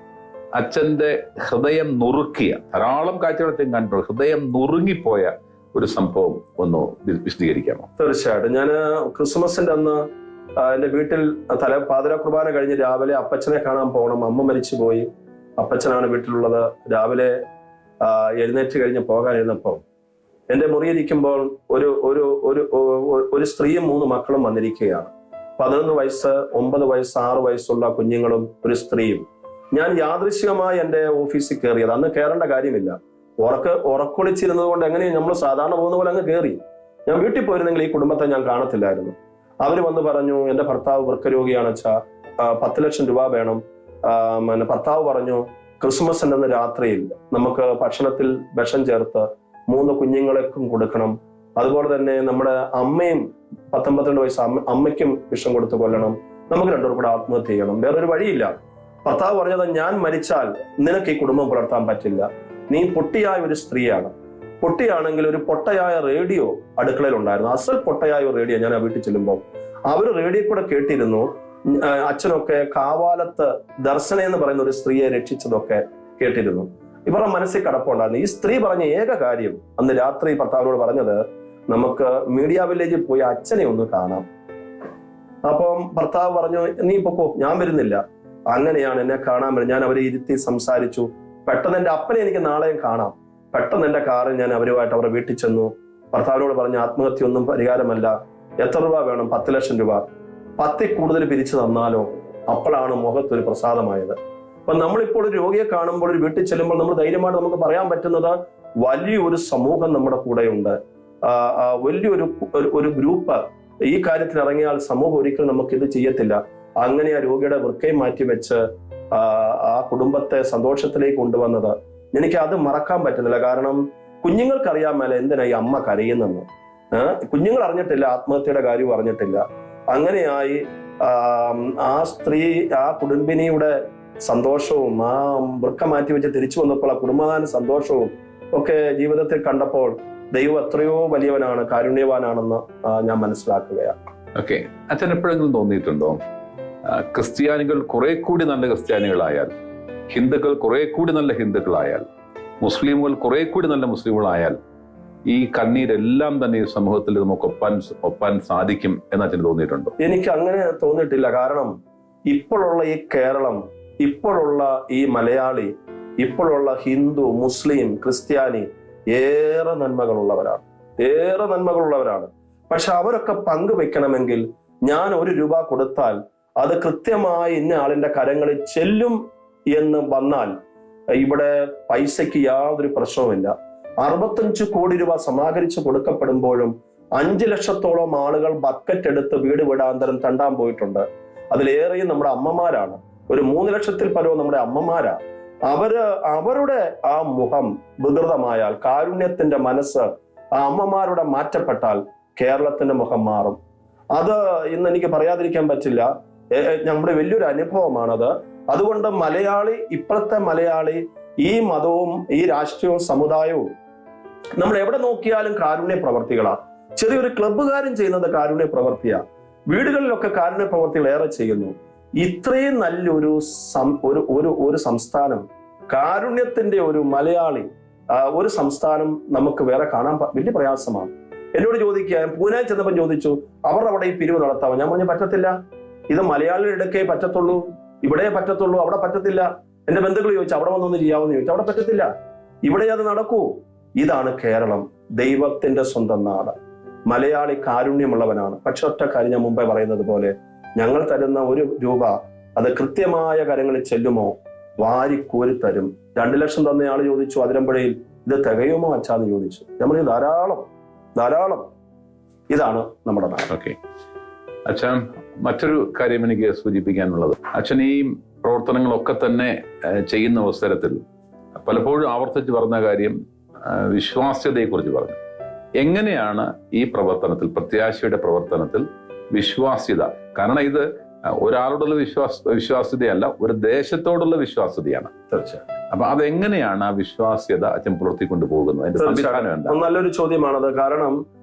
അച്ഛന്റെ ഹൃദയം നുറുക്കിയ ധാരാളം കാഴ്ചകൾ അച്ഛൻ കണ്ടിട്ടുണ്ട്. ഹൃദയം നുറുങ്ങിപ്പോയ ഒരു സംഭവം ഒന്ന് വിശദീകരിക്കാമോ? തീർച്ചയായിട്ടും. ഞാൻ ക്രിസ്മസിന്റെ അന്ന് എന്റെ വീട്ടിൽ പാതിരാ കുർബാന കഴിഞ്ഞ് രാവിലെ അപ്പച്ചനെ കാണാൻ പോകണം. അമ്മ മരിച്ചു പോയി. അപ്പച്ചനാണ് വീട്ടിലുള്ളത്. രാവിലെ എഴുന്നേറ്റ് കഴിഞ്ഞ് പോകാനിരുന്നപ്പോൾ എന്റെ മുറിയിരിക്കുമ്പോൾ ഒരു സ്ത്രീയും 3 മക്കളും വന്നിരിക്കുകയാണ്. 11 വയസ്സ്, 9 വയസ്സ്, 6 വയസ്സുള്ള കുഞ്ഞുങ്ങളും ഒരു സ്ത്രീയും. ഞാൻ യാദൃശ്ചികമായി എന്റെ ഓഫീസിൽ കയറിയത്. അന്ന് കയറേണ്ട കാര്യമില്ല. ഉറക്കൊളിച്ചിരുന്നത് കൊണ്ട് എങ്ങനെയും നമ്മൾ സാധാരണ പോകുന്ന പോലെ അങ്ങ് കയറി. ഞാൻ വീട്ടിൽ പോയിരുന്നെങ്കിൽ ഈ കുടുംബത്തെ ഞാൻ കാണത്തില്ലായിരുന്നു. അവര് വന്ന് പറഞ്ഞു, എന്റെ ഭർത്താവ് വൃക്കരോഗിയാണ് അച്ഛാ, 10 ലക്ഷം രൂപ വേണം. ഭർത്താവ് പറഞ്ഞു, ക്രിസ്മസിന്റെ അന്ന് രാത്രിയിൽ നമുക്ക് ഭക്ഷണത്തിൽ വിഷം ചേർത്ത് 3 കുഞ്ഞുങ്ങളെക്കും കൊടുക്കണം. അതുപോലെ തന്നെ നമ്മുടെ അമ്മയും 19 വയസ്സ് അമ്മയ്ക്കും വിഷം കൊടുത്ത് കൊല്ലണം. നമുക്ക് 2 പേർ കൂടെ ആത്മഹത്യ ചെയ്യണം. വേറൊരു വഴിയില്ല. ഭർത്താവ് പറഞ്ഞത്, ഞാൻ മരിച്ചാൽ നിനക്ക് ഈ കുടുംബം പുലർത്താൻ പറ്റില്ല. നീ പൊട്ടിയായ ഒരു സ്ത്രീയാണ്. പൊട്ടിയാണെങ്കിൽ ഒരു പൊട്ടയായ റേഡിയോ അടുക്കളയിൽ ഉണ്ടായിരുന്നു. അസൽ പൊട്ടയായ ഒരു റേഡിയോ. ഞാൻ ആ വീട്ടിൽ ചെല്ലുമ്പോൾ അവര് റേഡിയോ കൂടെ കേട്ടിരുന്നു. അച്ഛനൊക്കെ കാവാലത്ത് ദർശന എന്ന് പറയുന്ന ഒരു സ്ത്രീയെ രക്ഷിച്ചതൊക്കെ കേട്ടിരുന്നു. ഇവരുടെ മനസ്സിൽ കടപ്പുണ്ടായിരുന്നു. ഈ സ്ത്രീ പറഞ്ഞ ഏക കാര്യം അന്ന് രാത്രി ഭർത്താവിനോട് പറഞ്ഞത്, നമുക്ക് മീഡിയ വില്ലേജിൽ പോയി അച്ഛനെ ഒന്ന് കാണാം. അപ്പം ഭർത്താവ് പറഞ്ഞു, നീ പൊക്കോ, ഞാൻ വരുന്നില്ല. അങ്ങനെയാണ് എന്നെ കാണാൻ വരുന്നത്. ഞാൻ അവരെ ഇരുത്തി സംസാരിച്ചു. പെട്ടെന്ന് എന്റെ അപ്പനെ എനിക്ക് നാളെയും കാണാം. പെട്ടെന്ന് എന്റെ കാറിൽ ഞാൻ അവരുമായിട്ട് അവരുടെ വീട്ടിൽ ചെന്നു. ഭർത്താവിനോട് പറഞ്ഞു, ആത്മഹത്യ ഒന്നും പരിഹാരമല്ല, എത്ര രൂപ വേണം? 10 ലക്ഷം രൂപ. 10 കൂടുതൽ പിരിച്ചു തന്നാലോ? അപ്പോഴാണ് മുഖത്തൊരു പ്രസാദമായത്. അപ്പൊ നമ്മളിപ്പോൾ ഒരു രോഗിയെ കാണുമ്പോൾ, ഒരു വീട്ടിൽ ചെല്ലുമ്പോൾ നമ്മൾ ധൈര്യമായിട്ട് നമുക്ക് പറയാൻ പറ്റുന്നത്, വലിയൊരു സമൂഹം നമ്മുടെ കൂടെയുണ്ട്. വലിയൊരു ഗ്രൂപ്പ് ഈ കാര്യത്തിൽ ഇറങ്ങിയാൽ സമൂഹം ഒരിക്കലും നമുക്ക് ഇത് ചെയ്യത്തില്ല. അങ്ങനെ ആ രോഗിയുടെ വൃക്കയും മാറ്റി വെച്ച് ആ കുടുംബത്തെ സന്തോഷത്തിലേക്ക് കൊണ്ടുവന്നത് എനിക്ക് അത് മറക്കാൻ പറ്റുന്നില്ല. കാരണം കുഞ്ഞുങ്ങൾക്കറിയാൻ മേലെ എന്തിനാ ഈ അമ്മ കരയുന്നെന്ന്. കുഞ്ഞുങ്ങൾ അറിഞ്ഞിട്ടില്ല, ആത്മഹത്യയുടെ കാര്യം അറിഞ്ഞിട്ടില്ല. അങ്ങനെയായി ആ സ്ത്രീ, ആ കുടുംബിനിയുടെ സന്തോഷവും ആ വൃക്ക മാറ്റി വെച്ച് തിരിച്ചു വന്നപ്പോൾ ആ കുടുംബദാന സന്തോഷവും ഒക്കെ ജീവിതത്തിൽ കണ്ടപ്പോൾ ദൈവം എത്രയോ വലിയവനാണ്, കാരുണ്യവാനാണെന്ന് ഞാൻ മനസ്സിലാക്കുകയാണ്. ഓക്കെ, അച്ഛൻ എപ്പോഴെങ്കിലും തോന്നിയിട്ടുണ്ടോ ക്രിസ്ത്യാനികൾ കുറെ കൂടി നല്ല ക്രിസ്ത്യാനികളായാൽ, ഹിന്ദുക്കൾ കുറെ കൂടി നല്ല ഹിന്ദുക്കളായാൽ, മുസ്ലിമുകൾ കുറെ കൂടി നല്ല മുസ്ലിമുകളായാൽ ഈ കണ്ണീരെല്ലാം തന്നെ ഈ സമൂഹത്തിൽ നമുക്ക് ഒപ്പാൻ സാധിക്കും എന്ന് അച്ഛന് തോന്നിയിട്ടുണ്ടോ? എനിക്ക് അങ്ങനെ തോന്നിയിട്ടില്ല. കാരണം ഇപ്പോഴുള്ള ഈ കേരളം, ഇപ്പോഴുള്ള ഈ മലയാളി, ഇപ്പോഴുള്ള ഹിന്ദു, മുസ്ലിം, ക്രിസ്ത്യാനി ഏറെ നന്മകളുള്ളവരാണ്. പക്ഷെ അവരൊക്കെ പങ്കുവെക്കണമെങ്കിൽ ഞാൻ 1 രൂപ കൊടുത്താൽ അത് കൃത്യമായി ഇന്ന ആളിന്റെ കരങ്ങളിൽ ചെല്ലും എന്ന് വന്നാൽ ഇവിടെ പൈസയ്ക്ക് യാതൊരു പ്രശ്നവുമില്ല. 65 കോടി രൂപ സമാഹരിച്ച് കൊടുക്കപ്പെടുമ്പോഴും 5 ലക്ഷത്തോളം ആളുകൾ ബക്കറ്റ് എടുത്ത് വീട് വീടാന്തരം തണ്ടാൻ പോയിട്ടുണ്ട്. അതിലേറെയും നമ്മുടെ അമ്മമാരാണ്. ഒരു 3 ലക്ഷത്തിൽ പരവും നമ്മുടെ അമ്മമാരാ. അവരുടെ ആ മുഖം വികൃതമായാൽ, കാരുണ്യത്തിന്റെ മനസ്സ് ആ അമ്മമാരുടെ മാറ്റപ്പെട്ടാൽ കേരളത്തിന്റെ മുഖം മാറും. അത് ഇന്ന് എനിക്ക് പറയാതിരിക്കാൻ പറ്റില്ല. നമ്മുടെ വലിയൊരു അനുഭവമാണത്. അതുകൊണ്ട് മലയാളി, ഇപ്പോഴത്തെ മലയാളി, ഈ മതവും ഈ രാഷ്ട്രീയവും സമുദായവും നമ്മൾ എവിടെ നോക്കിയാലും കാരുണ്യ പ്രവർത്തികളാ. ചെറിയൊരു ക്ലബ്ബുകാരും ചെയ്യുന്നത് കാരുണ്യ പ്രവർത്തിയാ. വീടുകളിലൊക്കെ കാരുണ്യ പ്രവർത്തികൾ ഏറെ ചെയ്യുന്നു. ഇത്രയും നല്ലൊരു ഒരു സംസ്ഥാനം, കാരുണ്യത്തിന്റെ ഒരു മലയാളി ഒരു സംസ്ഥാനം നമുക്ക് വേറെ കാണാൻ വലിയ പ്രയാസമാണ്. എന്നോട് ചോദിക്കുക, പൂനെ ചെന്നപ്പോൾ ചോദിച്ചു, അവർ അവിടെ ഈ പിരിവ് നടത്താമോ? ഞാൻ പറഞ്ഞു പറ്റത്തില്ല, ഇത് മലയാളികളുടെ ഇടയ്ക്കേ പറ്റത്തുള്ളൂ, ഇവിടെ പറ്റത്തുള്ളൂ, അവിടെ പറ്റത്തില്ല. എന്റെ ബന്ധുക്കൾ ചോദിച്ചു അവിടെ വന്നൊന്ന് ചെയ്യാമെന്ന് ചോദിച്ചു, അവിടെ പറ്റത്തില്ല, ഇവിടെ അത് നടക്കൂ. ഇതാണ് കേരളം, ദൈവത്തിന്റെ സ്വന്തം നാട്. മലയാളി കാരുണ്യമുള്ളവനാണ്. പക്ഷെ ഒറ്റ കാര്യം ഞാൻ മുമ്പേ പറയുന്നത് പോലെ, ഞങ്ങൾ തരുന്ന 1 രൂപ അത് കൃത്യമായ കരങ്ങളിൽ ചെല്ലുമോ? വാരിക്കോരി തരും. 2 ലക്ഷം തന്നയാൾ ചോദിച്ചു അതിരമ്പുഴയിൽ, ഇത് തികയുമോ അച്ഛാന്ന് ചോദിച്ചു. നമ്മൾ ധാരാളം. ഇതാണ് നമ്മുടെ നാട്. ഓക്കെ അച്ഛൻ, മറ്റൊരു കാര്യം എനിക്ക് സൂചിപ്പിക്കാനുള്ളത്, അച്ഛൻ ഈ പ്രവർത്തനങ്ങളൊക്കെ തന്നെ ചെയ്യുന്ന അവസരത്തിൽ പലപ്പോഴും ആവർത്തിച്ച് പറഞ്ഞ കാര്യം വിശ്വാസ്യതയെക്കുറിച്ച് പറഞ്ഞു. എങ്ങനെയാണ് ഈ പ്രവർത്തനത്തിൽ, പ്രത്യാശയുടെ പ്രവർത്തനത്തിൽ വിശ്വാസ്യത? കാരണം ഇത് ഒരാളോടുള്ള വിശ്വാസ്യതയല്ല, ഒരു ദേശത്തോടുള്ള വിശ്വാസ്യതയാണ്. തീർച്ചയായും. അപ്പൊ അതെങ്ങനെയാണ് ആ വിശ്വാസ്യത അച്ഛൻ പുലർത്തിക്കൊണ്ടു പോകുന്നത്? അതിന്റെ സംവിധാനം എന്താ? നല്ലൊരു ചോദ്യമാണത്. കാരണം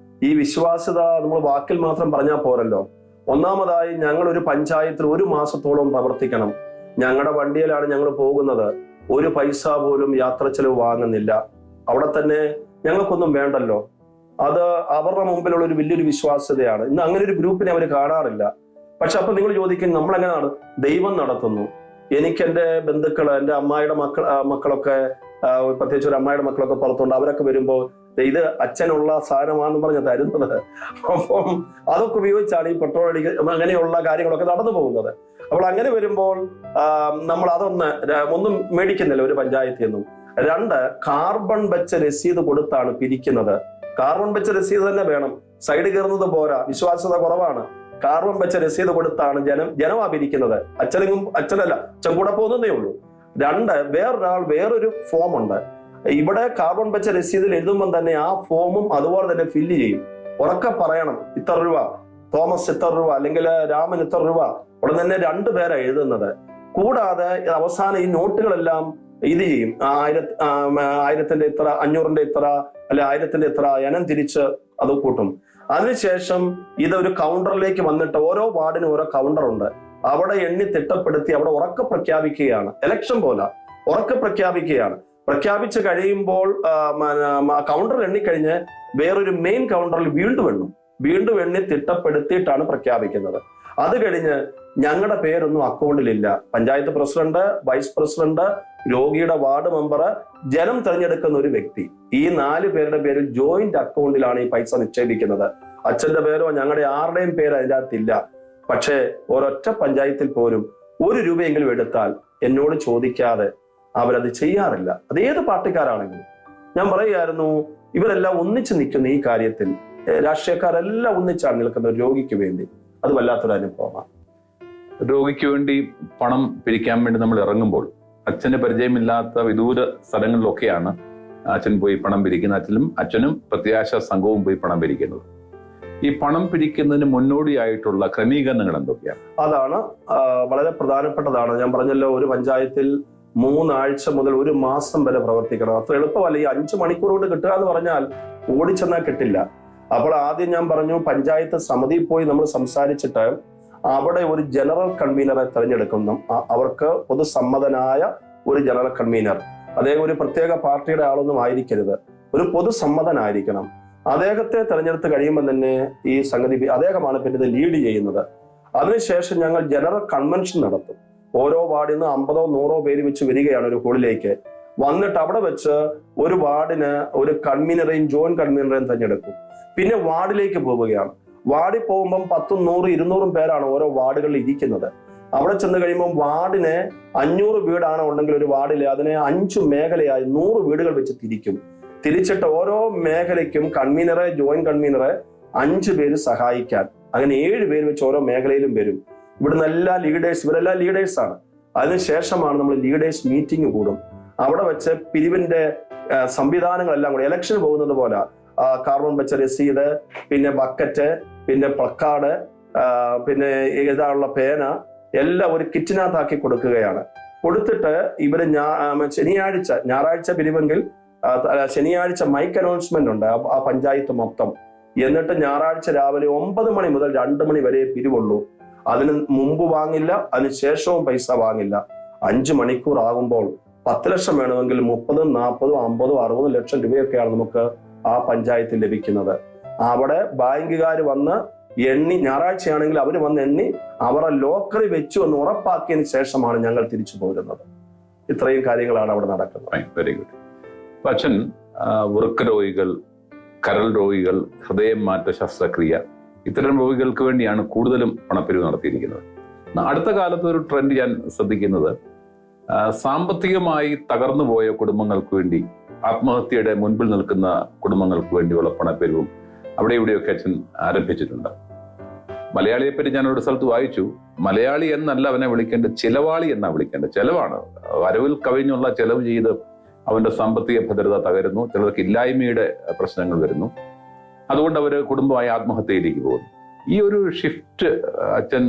ഈ വിശ്വാസ്യത നമ്മൾ വാക്കിൽ മാത്രം പറഞ്ഞാൽ പോരല്ലോ. ഒന്നാമതായി ഞങ്ങൾ ഒരു പഞ്ചായത്തിൽ 1 മാസത്തോളം പ്രവർത്തിക്കണം. ഞങ്ങളുടെ വണ്ടിയിലാണ് ഞങ്ങൾ പോകുന്നത്. 1 പൈസ പോലും യാത്ര ചെലവ് വാങ്ങുന്നില്ല. അവിടെ തന്നെ ഞങ്ങൾക്കൊന്നും വേണ്ടല്ലോ. അത് അവരുടെ മുമ്പിലുള്ള ഒരു വലിയൊരു വിശ്വാസ്യതയാണ്. ഇന്ന് അങ്ങനെ ഒരു ഗ്രൂപ്പിനെ അവർ കാണാറില്ല. പക്ഷെ അപ്പൊ നിങ്ങൾ ചോദിക്കും, നമ്മളെങ്ങനെയാണ്? ദൈവം നടത്തുന്നു. എനിക്ക് എൻ്റെ ബന്ധുക്കള്, എൻ്റെ അമ്മായിയുടെ മക്കളൊക്കെ, പ്രത്യേകിച്ച് ഒരു അമ്മായിയുടെ മക്കളൊക്കെ പുറത്തുണ്ട്. അവരൊക്കെ വരുമ്പോൾ ഇത് അച്ഛനുള്ള സാധനമാണെന്ന് പറഞ്ഞ് തരുന്നത്. അപ്പം അതൊക്കെ ഉപയോഗിച്ചാണ് ഈ പെട്രോൾ അങ്ങനെയുള്ള കാര്യങ്ങളൊക്കെ നടന്നു പോകുന്നത്. അപ്പോൾ അങ്ങനെ വരുമ്പോൾ നമ്മൾ ഒന്നും മേടിക്കുന്നില്ല ഒരു പഞ്ചായത്തിൽ നിന്നും. 2, കാർബൺ വെച്ച രസീത് കൊടുത്താണ് പിരിക്കുന്നത്. കാർബൺ വെച്ച രസീത് തന്നെ വേണം, സൈഡ് കയറുന്നത് പോരാ, വിശ്വാസ്യത കുറവാണ്. കാർബൺ വെച്ച രസീത് കൊടുത്താണ് ജനമാ പിരിക്കുന്നത്. അച്ഛനല്ല, അച്ഛൻ കൂടെ പോകുന്നതേ ഉള്ളൂ. 2, വേറൊരാൾ വേറൊരു ഫോം ഉണ്ട്. ഇവിടെ കാർബൺ വെച്ച രസീതിൽ എഴുതുമ്പോൾ തന്നെ ആ ഫോമും അതുപോലെ തന്നെ ഫില്ല് ചെയ്യും. ഉറക്കെ പറയണം, ഇത്ര രൂപ, തോമസ് ഇത്ര രൂപ, അല്ലെങ്കിൽ രാമൻ ഇത്ര രൂപ. ഉടൻ തന്നെ 2 പേരാ എഴുതുന്നത്. കൂടാതെ അവസാനം ഈ നോട്ടുകളെല്ലാം ഇത് ചെയ്യും. 1000-ന്റെ ഇത്ര, 500-ന്റെ ഇത്ര, അല്ലെ 1000-ന്റെ ഇത്ര എനം തിരിച്ച് അത് കൂട്ടും. അതിനുശേഷം ഇതൊരു കൗണ്ടറിലേക്ക് വന്നിട്ട് ഓരോ വാർഡിനും ഓരോ കൗണ്ടർ ഉണ്ട്. അവിടെ എണ്ണി തിട്ടപ്പെടുത്തി അവിടെ ഉറക്കെ പ്രഖ്യാപിക്കുകയാണ്. ഇലക്ഷൻ പോലെ ഉറക്കെ പ്രഖ്യാപിക്കുകയാണ്. പ്രഖ്യാപിച്ച് കഴിയുമ്പോൾ കൗണ്ടറിൽ എണ്ണിക്കഴിഞ്ഞ് വേറൊരു മെയിൻ കൗണ്ടറിൽ വീണ്ടും എണ്ണി തിട്ടപ്പെടുത്തിയിട്ടാണ് പ്രഖ്യാപിക്കുന്നത്. അത് കഴിഞ്ഞ് ഞങ്ങളുടെ പേരൊന്നും അക്കൗണ്ടിലില്ല. പഞ്ചായത്ത് പ്രസിഡന്റ്, വൈസ് പ്രസിഡന്റ്, രോഗിയുടെ വാർഡ് മെമ്പർ, ജനം തെരഞ്ഞെടുക്കുന്ന ഒരു വ്യക്തി, ഈ 4 പേരുടെ പേരിൽ ജോയിന്റ് അക്കൗണ്ടിലാണ് ഈ പൈസ നിക്ഷേപിക്കുന്നത്. അച്ഛന്റെ പേരോ ഞങ്ങളുടെ ആരുടെയും പേര് അതിൻ്റെ അകത്തില്ല. പക്ഷേ ഒരൊറ്റ പഞ്ചായത്തിൽ പോലും 1 രൂപയെങ്കിലും എടുത്താൽ എന്നോട് ചോദിക്കാതെ അവരത് ചെയ്യാറില്ല. അത് ഏത് പാർട്ടിക്കാരാണെങ്കിലും. ഞാൻ പറയുകയായിരുന്നു, ഇവരെല്ലാം ഒന്നിച്ച് നിൽക്കുന്ന ഈ കാര്യത്തിൽ, രാഷ്ട്രീയക്കാരെല്ലാം ഒന്നിച്ചാണ് നിൽക്കുന്നത് രോഗിക്ക് വേണ്ടി. അത് വല്ലാത്തൊരു അനുഭവമാണ്. രോഗിക്ക് വേണ്ടി പണം പിരിക്കാൻ വേണ്ടി നമ്മൾ ഇറങ്ങുമ്പോൾ അച്ഛന് പരിചയമില്ലാത്ത വിദൂര സ്ഥലങ്ങളിലൊക്കെയാണ് അച്ഛൻ പോയി പണം പിരിക്കുന്നത്. അച്ഛനും പ്രത്യാശ സംഘവും പോയി പണം പിരിക്കുന്നത്. ഈ പണം പിരിക്കുന്നതിന് മുന്നോടിയായിട്ടുള്ള ക്രമീകരണങ്ങൾ എന്തൊക്കെയാണ്? അതാണ് വളരെ പ്രധാനപ്പെട്ടതാണ്. ഞാൻ പറഞ്ഞല്ലോ, ഒരു പഞ്ചായത്തിൽ 3 ആഴ്ച മുതൽ 1 മാസം വരെ പ്രവർത്തിക്കണം. അത്ര എളുപ്പമല്ല. ഈ 5 മണിക്കൂർ കൊണ്ട് കിട്ടുക എന്ന് പറഞ്ഞാൽ ഓടിച്ചെന്നാൽ കിട്ടില്ല. അപ്പോൾ ആദ്യം ഞാൻ പറഞ്ഞു, പഞ്ചായത്ത് സമിതിയിൽ പോയി നമ്മൾ സംസാരിച്ചിട്ട് അവിടെ ഒരു ജനറൽ കൺവീനറെ തെരഞ്ഞെടുക്കുന്നു. അവർക്ക് പൊതുസമ്മതനായ ഒരു ജനറൽ കൺവീനർ. അദ്ദേഹം ഒരു പ്രത്യേക പാർട്ടിയുടെ ആളൊന്നും ആയിരിക്കരുത്, ഒരു പൊതുസമ്മതനായിരിക്കണം. അദ്ദേഹത്തെ തെരഞ്ഞെടുത്ത് കഴിയുമ്പോൾ തന്നെ ഈ സംഗതി അദ്ദേഹമാണ് പിന്നെ ഇത് ലീഡ് ചെയ്യുന്നത്. അതിനുശേഷം ഞങ്ങൾ ജനറൽ കൺവെൻഷൻ നടത്തും. ഓരോ വാർഡിൽ നിന്ന് 50-ഓ 100-ഓ പേര് വെച്ച് വരികയാണ് ഒരു ഹോളിലേക്ക്. വന്നിട്ട് അവിടെ വെച്ച് ഒരു വാർഡിന് ഒരു കൺവീനറേയും ജോയിന്റ് കൺവീനറേയും തെരഞ്ഞെടുക്കും. പിന്നെ വാർഡിലേക്ക് പോവുകയാണ്. വാർഡിൽ പോകുമ്പം 10, 100, 200 പേരാണ് ഓരോ വാർഡുകളിൽ ഇരിക്കുന്നത്. അവിടെ ചെന്ന് കഴിയുമ്പോൾ വാർഡിന് 500 വീടാണ് ഉണ്ടെങ്കിൽ ഒരു വാർഡിൽ അതിനെ 5 മേഖലയായി 100 വീടുകൾ വെച്ച് തിരിച്ചിട്ട് ഓരോ മേഖലയ്ക്കും കൺവീനറെ, ജോയിന്റ് കൺവീനറെ 5 പേര് സഹായിക്കാൻ, അങ്ങനെ 7 പേര് വെച്ച് ഓരോ മേഖലയിലും വരും. ഇവിടുന്ന് എല്ലാ ഇവരെല്ലാം ലീഡേഴ്സാണ്. അതിനുശേഷമാണ് നമ്മൾ ലീഡേഴ്സ് മീറ്റിംഗ് കൂടും. അവിടെ വെച്ച് പിരിവിന്റെ സംവിധാനങ്ങളെല്ലാം കൂടെ ഇലക്ഷന് പോകുന്നത് പോലെ കാർബൺ വെച്ച രസീത്, പിന്നെ ബക്കറ്റ്, പിന്നെ പ്ലക്കാർഡ്, പിന്നെ എഴുതാനുള്ള പേന, എല്ലാം ഒരു കിറ്റിനകത്താക്കി കൊടുക്കുകയാണ്. കൊടുത്തിട്ട് ഇവര് ഞായറാഴ്ച പിരിവെങ്കിൽ ശനിയാഴ്ച മൈക്ക് അനൗൺസ്മെന്റ് ഉണ്ട് ആ പഞ്ചായത്ത് മൊത്തം. എന്നിട്ട് ഞായറാഴ്ച രാവിലെ 9 മണി മുതൽ 2 മണി വരെ പിരിവുള്ളൂ. അതിന് മുമ്പ് വാങ്ങില്ല, അതിന് ശേഷവും പൈസ വാങ്ങില്ല. 5 മണിക്കൂർ ആകുമ്പോൾ 10 ലക്ഷം വേണമെങ്കിൽ 30, 40, 50, 60 ലക്ഷം രൂപയൊക്കെയാണ് നമുക്ക് ആ പഞ്ചായത്തിൽ ലഭിക്കുന്നത്. അവിടെ ബാങ്കുകാർ വന്ന് എണ്ണി, ഞായറാഴ്ചയാണെങ്കിൽ അവർ വന്ന് എണ്ണി അവരുടെ ലോക്കറി വെച്ചു എന്ന് ഉറപ്പാക്കിയതിന് ശേഷമാണ് ഞങ്ങൾ തിരിച്ചു പോരുന്നത്. ഇത്രയും കാര്യങ്ങളാണ് അവിടെ നടക്കുന്നത്. Very good. അച്ഛൻ വൃക്ക രോഗികൾ, കരൾ രോഗികൾ, ഹൃദയം മാറ്റ ശസ്ത്രക്രിയ, ഇത്തരം രോഗികൾക്ക് വേണ്ടിയാണ് കൂടുതലും പണപ്പിരിവ് നടത്തിയിരിക്കുന്നത്. അടുത്ത കാലത്ത് ഒരു ട്രെൻഡ് ഞാൻ ശ്രദ്ധിക്കുന്നത്, സാമ്പത്തികമായി തകർന്നു പോയ കുടുംബങ്ങൾക്ക് വേണ്ടി, ആത്മഹത്യയുടെ മുൻപിൽ നിൽക്കുന്ന കുടുംബങ്ങൾക്ക് വേണ്ടിയുള്ള പണപ്പിരിവും അവിടെ ഇവിടെയൊക്കെ അച്ഛൻ ആരംഭിച്ചിട്ടുണ്ട്. മലയാളിയെ പറ്റി ഞാൻ ഒരു സ്ഥലത്ത് വായിച്ചു, മലയാളി എന്നല്ല അവനെ വിളിക്കേണ്ടത്, ചിലവാളി എന്നാണ് വിളിക്കേണ്ടത്. ചെലവാണ്, വരവിൽ കവിഞ്ഞുള്ള ചെലവ് ചെയ്ത് അവന്റെ സാമ്പത്തിക ഭദ്രത തകരുന്നു. ചിലർക്ക് ഇല്ലായ്മയുടെ പ്രശ്നങ്ങൾ വരുന്നു. അതുകൊണ്ട് അവര് കുടുംബമായി ആത്മഹത്യയിലേക്ക് പോകുന്നു. ഈ ഒരു ഷിഫ്റ്റ് അച്ഛൻ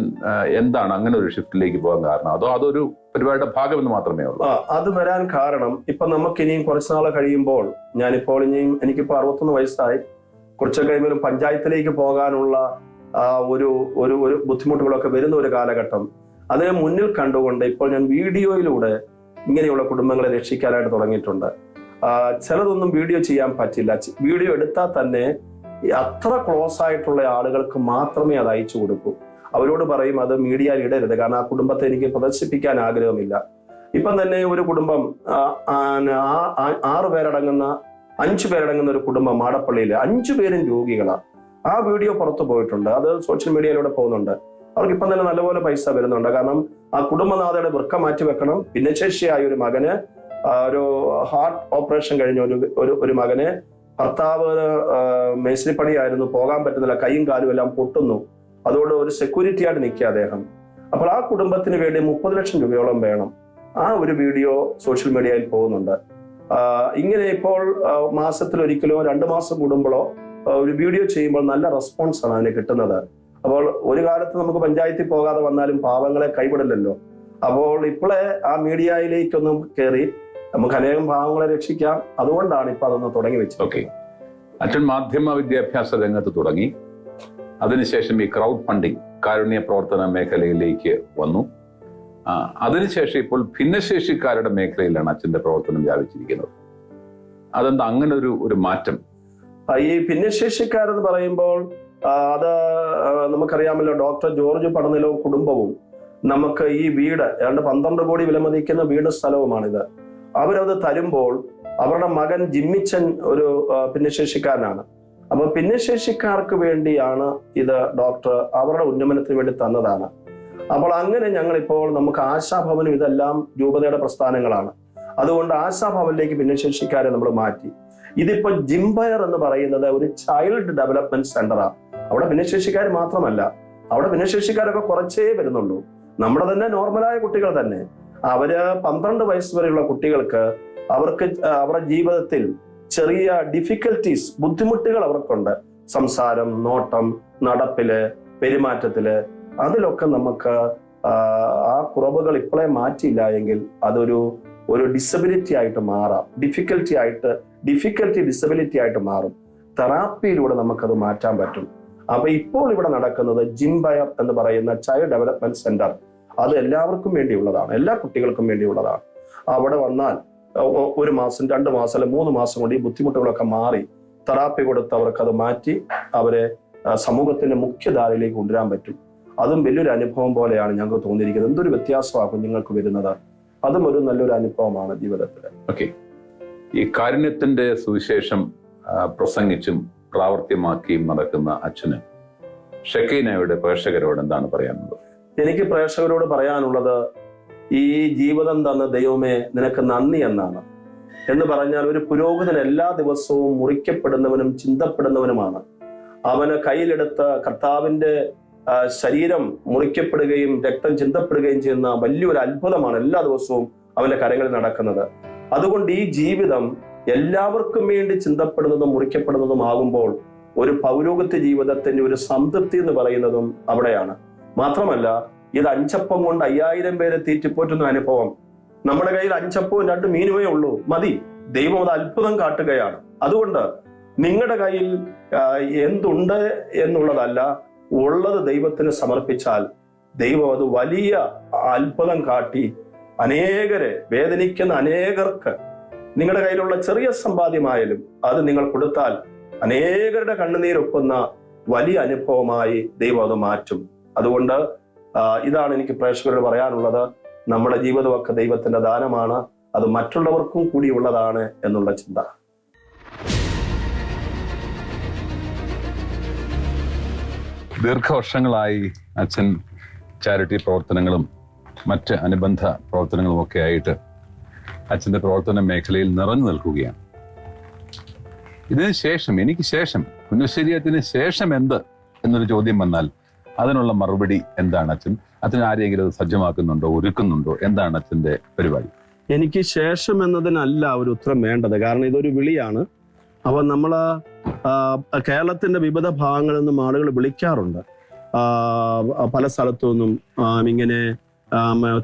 എന്താണ് അങ്ങനെ ഒരു ഷിഫ്റ്റിലേക്ക് പോകാൻ കാരണം? അതൊരു പരിപാടിയുടെ ഭാഗമെന്ന് മാത്രമേ ഉള്ളൂ? അത് വരാൻ കാരണം ഇപ്പൊ നമുക്ക് ഇനിയും കുറച്ച് നാളെ കഴിയുമ്പോൾ, എനിക്കിപ്പോ 61 വയസ്സായി, കുറച്ചൊക്കെ കഴിയുമ്പോഴും പഞ്ചായത്തിലേക്ക് പോകാനുള്ള ഒരു ബുദ്ധിമുട്ടുകളൊക്കെ വരുന്ന ഒരു കാലഘട്ടം. അതിനെ മുന്നിൽ കണ്ടുകൊണ്ട് ഇപ്പോൾ ഞാൻ വീഡിയോയിലൂടെ ഇങ്ങനെയുള്ള കുടുംബങ്ങളെ രക്ഷിക്കാനായിട്ട് തുടങ്ങിയിട്ടുണ്ട്. ചിലതൊന്നും വീഡിയോ ചെയ്യാൻ പറ്റില്ല. വീഡിയോ എടുത്താൽ തന്നെ അത്ര ക്ലോസ് ആയിട്ടുള്ള ആളുകൾക്ക് മാത്രമേ അത് അയച്ചു കൊടുക്കൂ. അവരോട് പറയും അത് മീഡിയയിൽ ഇടരുത്, കാരണം ആ കുടുംബത്തെ എനിക്ക് പ്രദർശിപ്പിക്കാൻ ആഗ്രഹമില്ല. ഇപ്പം തന്നെ ഒരു കുടുംബം 5 പേരടങ്ങുന്ന ഒരു കുടുംബം മാടപ്പള്ളിയില് 5 പേരും രോഗികളാണ്. ആ വീഡിയോ പുറത്തു പോയിട്ടുണ്ട്, അത് സോഷ്യൽ മീഡിയയിലൂടെ പോകുന്നുണ്ട്. അവർക്ക് ഇപ്പം തന്നെ നല്ലപോലെ പൈസ വരുന്നുണ്ട്. കാരണം ആ കുടുംബനാഥയുടെ വൃക്ക മാറ്റി വെക്കണം, ഭിന്നശേഷിയായ ഒരു മകന്, ഒരു ഹാർട്ട് ഓപ്പറേഷൻ കഴിഞ്ഞ ഒരു മകന്, ഭർത്താവ് മേസ്തിരിപ്പണിയായിരുന്നു, പോകാൻ പറ്റുന്നില്ല, കൈയും കാലും എല്ലാം പൊട്ടുന്നു. അതുകൊണ്ട് ഒരു സെക്യൂരിറ്റി ആയിട്ട് നിൽക്കുക അദ്ദേഹം. അപ്പോൾ ആ കുടുംബത്തിന് വേണ്ടി 30 ലക്ഷം രൂപയോളം വേണം. ആ ഒരു വീഡിയോ സോഷ്യൽ മീഡിയയിൽ പോകുന്നുണ്ട്. ഇങ്ങനെ ഇപ്പോൾ മാസത്തിലൊരിക്കലോ 2 മാസം കൂടുമ്പോഴോ ഒരു വീഡിയോ ചെയ്യുമ്പോൾ നല്ല റെസ്പോൺസ് ആണ് അതിന് കിട്ടുന്നത്. അപ്പോൾ ഒരു കാലത്ത് നമുക്ക് പഞ്ചായത്തിൽ പോകാതെ വന്നാലും പാവങ്ങളെ കൈവിടില്ലല്ലോ. അപ്പോൾ ഇപ്പോഴേ ആ മീഡിയയിലേക്കൊന്നും കയറി നമുക്ക് അനേകം പാവങ്ങളെ രക്ഷിക്കാം. അതുകൊണ്ടാണ് ഇപ്പൊ അതൊന്ന് തുടങ്ങി വെച്ചത്. ഓക്കെ, അച്ഛൻ മാധ്യമ വിദ്യാഭ്യാസ രംഗത്ത് തുടങ്ങി. അതിനുശേഷം ഈ ക്രൗഡ് ഫണ്ടിങ്, കാരുണ്യ പ്രവർത്തന മേഖലയിലേക്ക് വന്നു. അതിനുശേഷം ഇപ്പോൾ ഭിന്നശേഷിക്കാരുടെ മേഖലയിലാണ് അച്ഛന്റെ പ്രവർത്തനം വ്യാപിച്ചിരിക്കുന്നത്. അതെന്താ അങ്ങനെ ഒരു മാറ്റം? ഈ ഭിന്നശേഷിക്കാരെന്ന് പറയുമ്പോൾ അത് നമുക്കറിയാമല്ലോ, ഡോക്ടർ ജോർജ് പടനിലവും കുടുംബവും നമുക്ക് ഈ വീട് ഏതാണ്ട് 12 കോടി വിലമതിക്കുന്ന വീട് സ്ഥലവുമാണിത്. അവരത് തരുമ്പോൾ അവരുടെ മകൻ ജിമ്മിച്ചൻ ഒരു ഭിന്നശേഷിക്കാരനാണ്. അപ്പൊ ഭിന്നശേഷിക്കാർക്ക് വേണ്ടിയാണ് ഇത് ഡോക്ടർ അവരുടെ ഉന്നമനത്തിന് വേണ്ടി തന്നതാണ്. അപ്പോൾ അങ്ങനെ ഞങ്ങളിപ്പോൾ നമുക്ക് ആശാഭവനും ഇതെല്ലാം രൂപതയുടെ പ്രസ്ഥാനങ്ങളാണ്. അതുകൊണ്ട് ആശാഭവനിലേക്ക് ഭിന്നശേഷിക്കാരെ നമ്മൾ മാറ്റി. ഇതിപ്പോ ജിംബയർ എന്ന് പറയുന്നത് ഒരു ചൈൽഡ് ഡെവലപ്മെന്റ് സെന്ററാണ്. അവിടെ ഭിന്നശേഷിക്കാർ മാത്രമല്ല, അവിടെ ഭിന്നശേഷിക്കാരൊക്കെ കുറച്ചേ വരുന്നുള്ളൂ. നമ്മുടെ തന്നെ നോർമലായ കുട്ടികൾ തന്നെ. അവര് 12 വയസ്സ് വരെയുള്ള കുട്ടികൾക്ക് അവർക്ക് അവരുടെ ജീവിതത്തിൽ ചെറിയ ഡിഫിക്കൽറ്റീസ്, ബുദ്ധിമുട്ടുകൾ അവർക്കുണ്ട്. സംസാരം, നോട്ടം, നടപ്പില്, പെരുമാറ്റത്തില്, അതിലൊക്കെ നമുക്ക് ആ കുറവുകൾ ഇപ്പോഴേ മാറ്റിയില്ല എങ്കിൽ അതൊരു ഡിസബിലിറ്റി ആയിട്ട് മാറാം. ഡിസബിലിറ്റി ആയിട്ട് മാറും. തെറാപ്പിയിലൂടെ നമുക്കത് മാറ്റാൻ പറ്റും. അപ്പൊ ഇപ്പോൾ ഇവിടെ നടക്കുന്നത് ജിംബയർ എന്ന് പറയുന്ന ചൈൽഡ് ഡെവലപ്മെന്റ് സെന്റർ. അത് എല്ലാവർക്കും വേണ്ടിയുള്ളതാണ്, എല്ലാ കുട്ടികൾക്കും വേണ്ടിയുള്ളതാണ്. അവിടെ വന്നാൽ 1 മാസം, 2 മാസം, അല്ലെ 3 മാസം കൊണ്ട് ഈ ബുദ്ധിമുട്ടുകളൊക്കെ മാറി തെറാപ്പി കൊടുത്ത് അവർക്കത് മാറ്റി അവരെ സമൂഹത്തിന്റെ മുഖ്യധാരയിലേക്ക് കൊണ്ടുവരാൻ പറ്റും. അതും വലിയൊരു അനുഭവം പോലെയാണ് ഞങ്ങൾക്ക് തോന്നിയിരിക്കുന്നത്. എന്തൊരു വ്യത്യാസമാണ് കുഞ്ഞുങ്ങൾക്ക് വരുന്നത്. അതും ഒരു നല്ലൊരു അനുഭവമാണ് ജീവിതത്തിൽ. ഓക്കെ, ഈ കാരുണ്യത്തിന്റെ സുവിശേഷം പ്രസംഗിച്ചും പ്രാവർത്തികമാക്കിയും നടക്കുന്ന അച്ഛന് ഷെക്കീനയുടെ പ്രേക്ഷകരോട് എന്താണ് പറയാനുള്ളത്? എനിക്ക് പ്രേക്ഷകരോട് പറയാനുള്ളത്, ഈ ജീവിതം തന്ന ദൈവമേ നിനക്ക് നന്ദി എന്നാണ്. എന്ന് പറഞ്ഞാൽ ഒരു പുരോഹിതൻ എല്ലാ ദിവസവും മുറിക്കപ്പെടുന്നവനും ചിന്തപ്പെടുന്നവനുമാണ്. അവന് കയ്യിലെടുത്ത കർത്താവിന്റെ ശരീരം മുറിക്കപ്പെടുകയും രക്തം ചിന്തപ്പെടുകയും ചെയ്യുന്ന വലിയൊരു അത്ഭുതമാണ് എല്ലാ ദിവസവും അവന്റെ കരങ്ങളിൽ നടക്കുന്നത്. അതുകൊണ്ട് ഈ ജീവിതം എല്ലാവർക്കും വേണ്ടി ചിന്തപ്പെടുന്നതും മുറിക്കപ്പെടുന്നതും ആകുമ്പോൾ ഒരു പൗരോഹിത്യ ജീവിതത്തിന്റെ ഒരു സംതൃപ്തി എന്ന് പറയുന്നതും അവിടെയാണ്. മാത്രമല്ല ഇത് 5 അപ്പം കൊണ്ട് 5000 പേരെ തീറ്റിപ്പോറ്റുന്ന അനുഭവം. നമ്മുടെ കയ്യിൽ 5 അപ്പവും 2 മീനുമേ ഉള്ളൂ, മതി. ദൈവം അത് അത്ഭുതം കാട്ടുകയാണ്. അതുകൊണ്ട് നിങ്ങളുടെ കയ്യിൽ എന്തുണ്ട് എന്നുള്ളതല്ല, ഉള്ളത് ദൈവത്തിന് സമർപ്പിച്ചാൽ ദൈവം അത് വലിയ അത്ഭുതം കാട്ടി അനേകരെ, വേദനിക്കുന്ന അനേകർക്ക്, നിങ്ങളുടെ കയ്യിലുള്ള ചെറിയ സമ്പാദ്യമായാലും അത് നിങ്ങൾ കൊടുത്താൽ അനേകരുടെ കണ്ണുനീരൊപ്പുന്ന വലിയ അനുഭവമായി ദൈവം അത് മാറ്റും. അതുകൊണ്ട് ഇതാണ് എനിക്ക് പ്രേക്ഷകരോട് പറയാനുള്ളത്. നമ്മുടെ ജീവിതമൊക്കെ ദൈവത്തിന്റെ ദാനമാണ്, അത് മറ്റുള്ളവർക്കും കൂടി ഉള്ളതാണ് എന്നുള്ള ചിന്ത. ദീർഘവർഷങ്ങളായി അച്ഛൻ ചാരിറ്റി പ്രവർത്തനങ്ങളും മറ്റ് അനുബന്ധ പ്രവർത്തനങ്ങളും ഒക്കെ ആയിട്ട് അച്ഛൻ്റെ പ്രവർത്തന മേഖലയിൽ നിറഞ്ഞു നിൽക്കുകയാണ്. ഇതിന് ശേഷം, എനിക്ക് ശേഷം, കുഞ്ഞശ്ശേരിയത്തിന് ശേഷം എന്ത് എന്നൊരു ചോദ്യം വന്നാൽ അതിനുള്ള മറുപടി എന്താണ്? അച്ഛൻ ആരെങ്കിലും അത് സജ്ജമാക്കുന്നുണ്ടോ, ഒരുക്കുന്നുണ്ടോ? എന്താണ് അച്ഛൻ്റെ പരിപാടി? എനിക്ക് ശേഷം എന്നതിനല്ല ഒരു ഉത്തരം വേണ്ടത്, കാരണം ഇതൊരു വിളിയാണ്. അപ്പൊ നമ്മള് കേരളത്തിന്റെ വിവിധ ഭാഗങ്ങളിൽ നിന്നും ആളുകൾ വിളിക്കാറുണ്ട്, പല സ്ഥലത്തു നിന്നും, ഇങ്ങനെ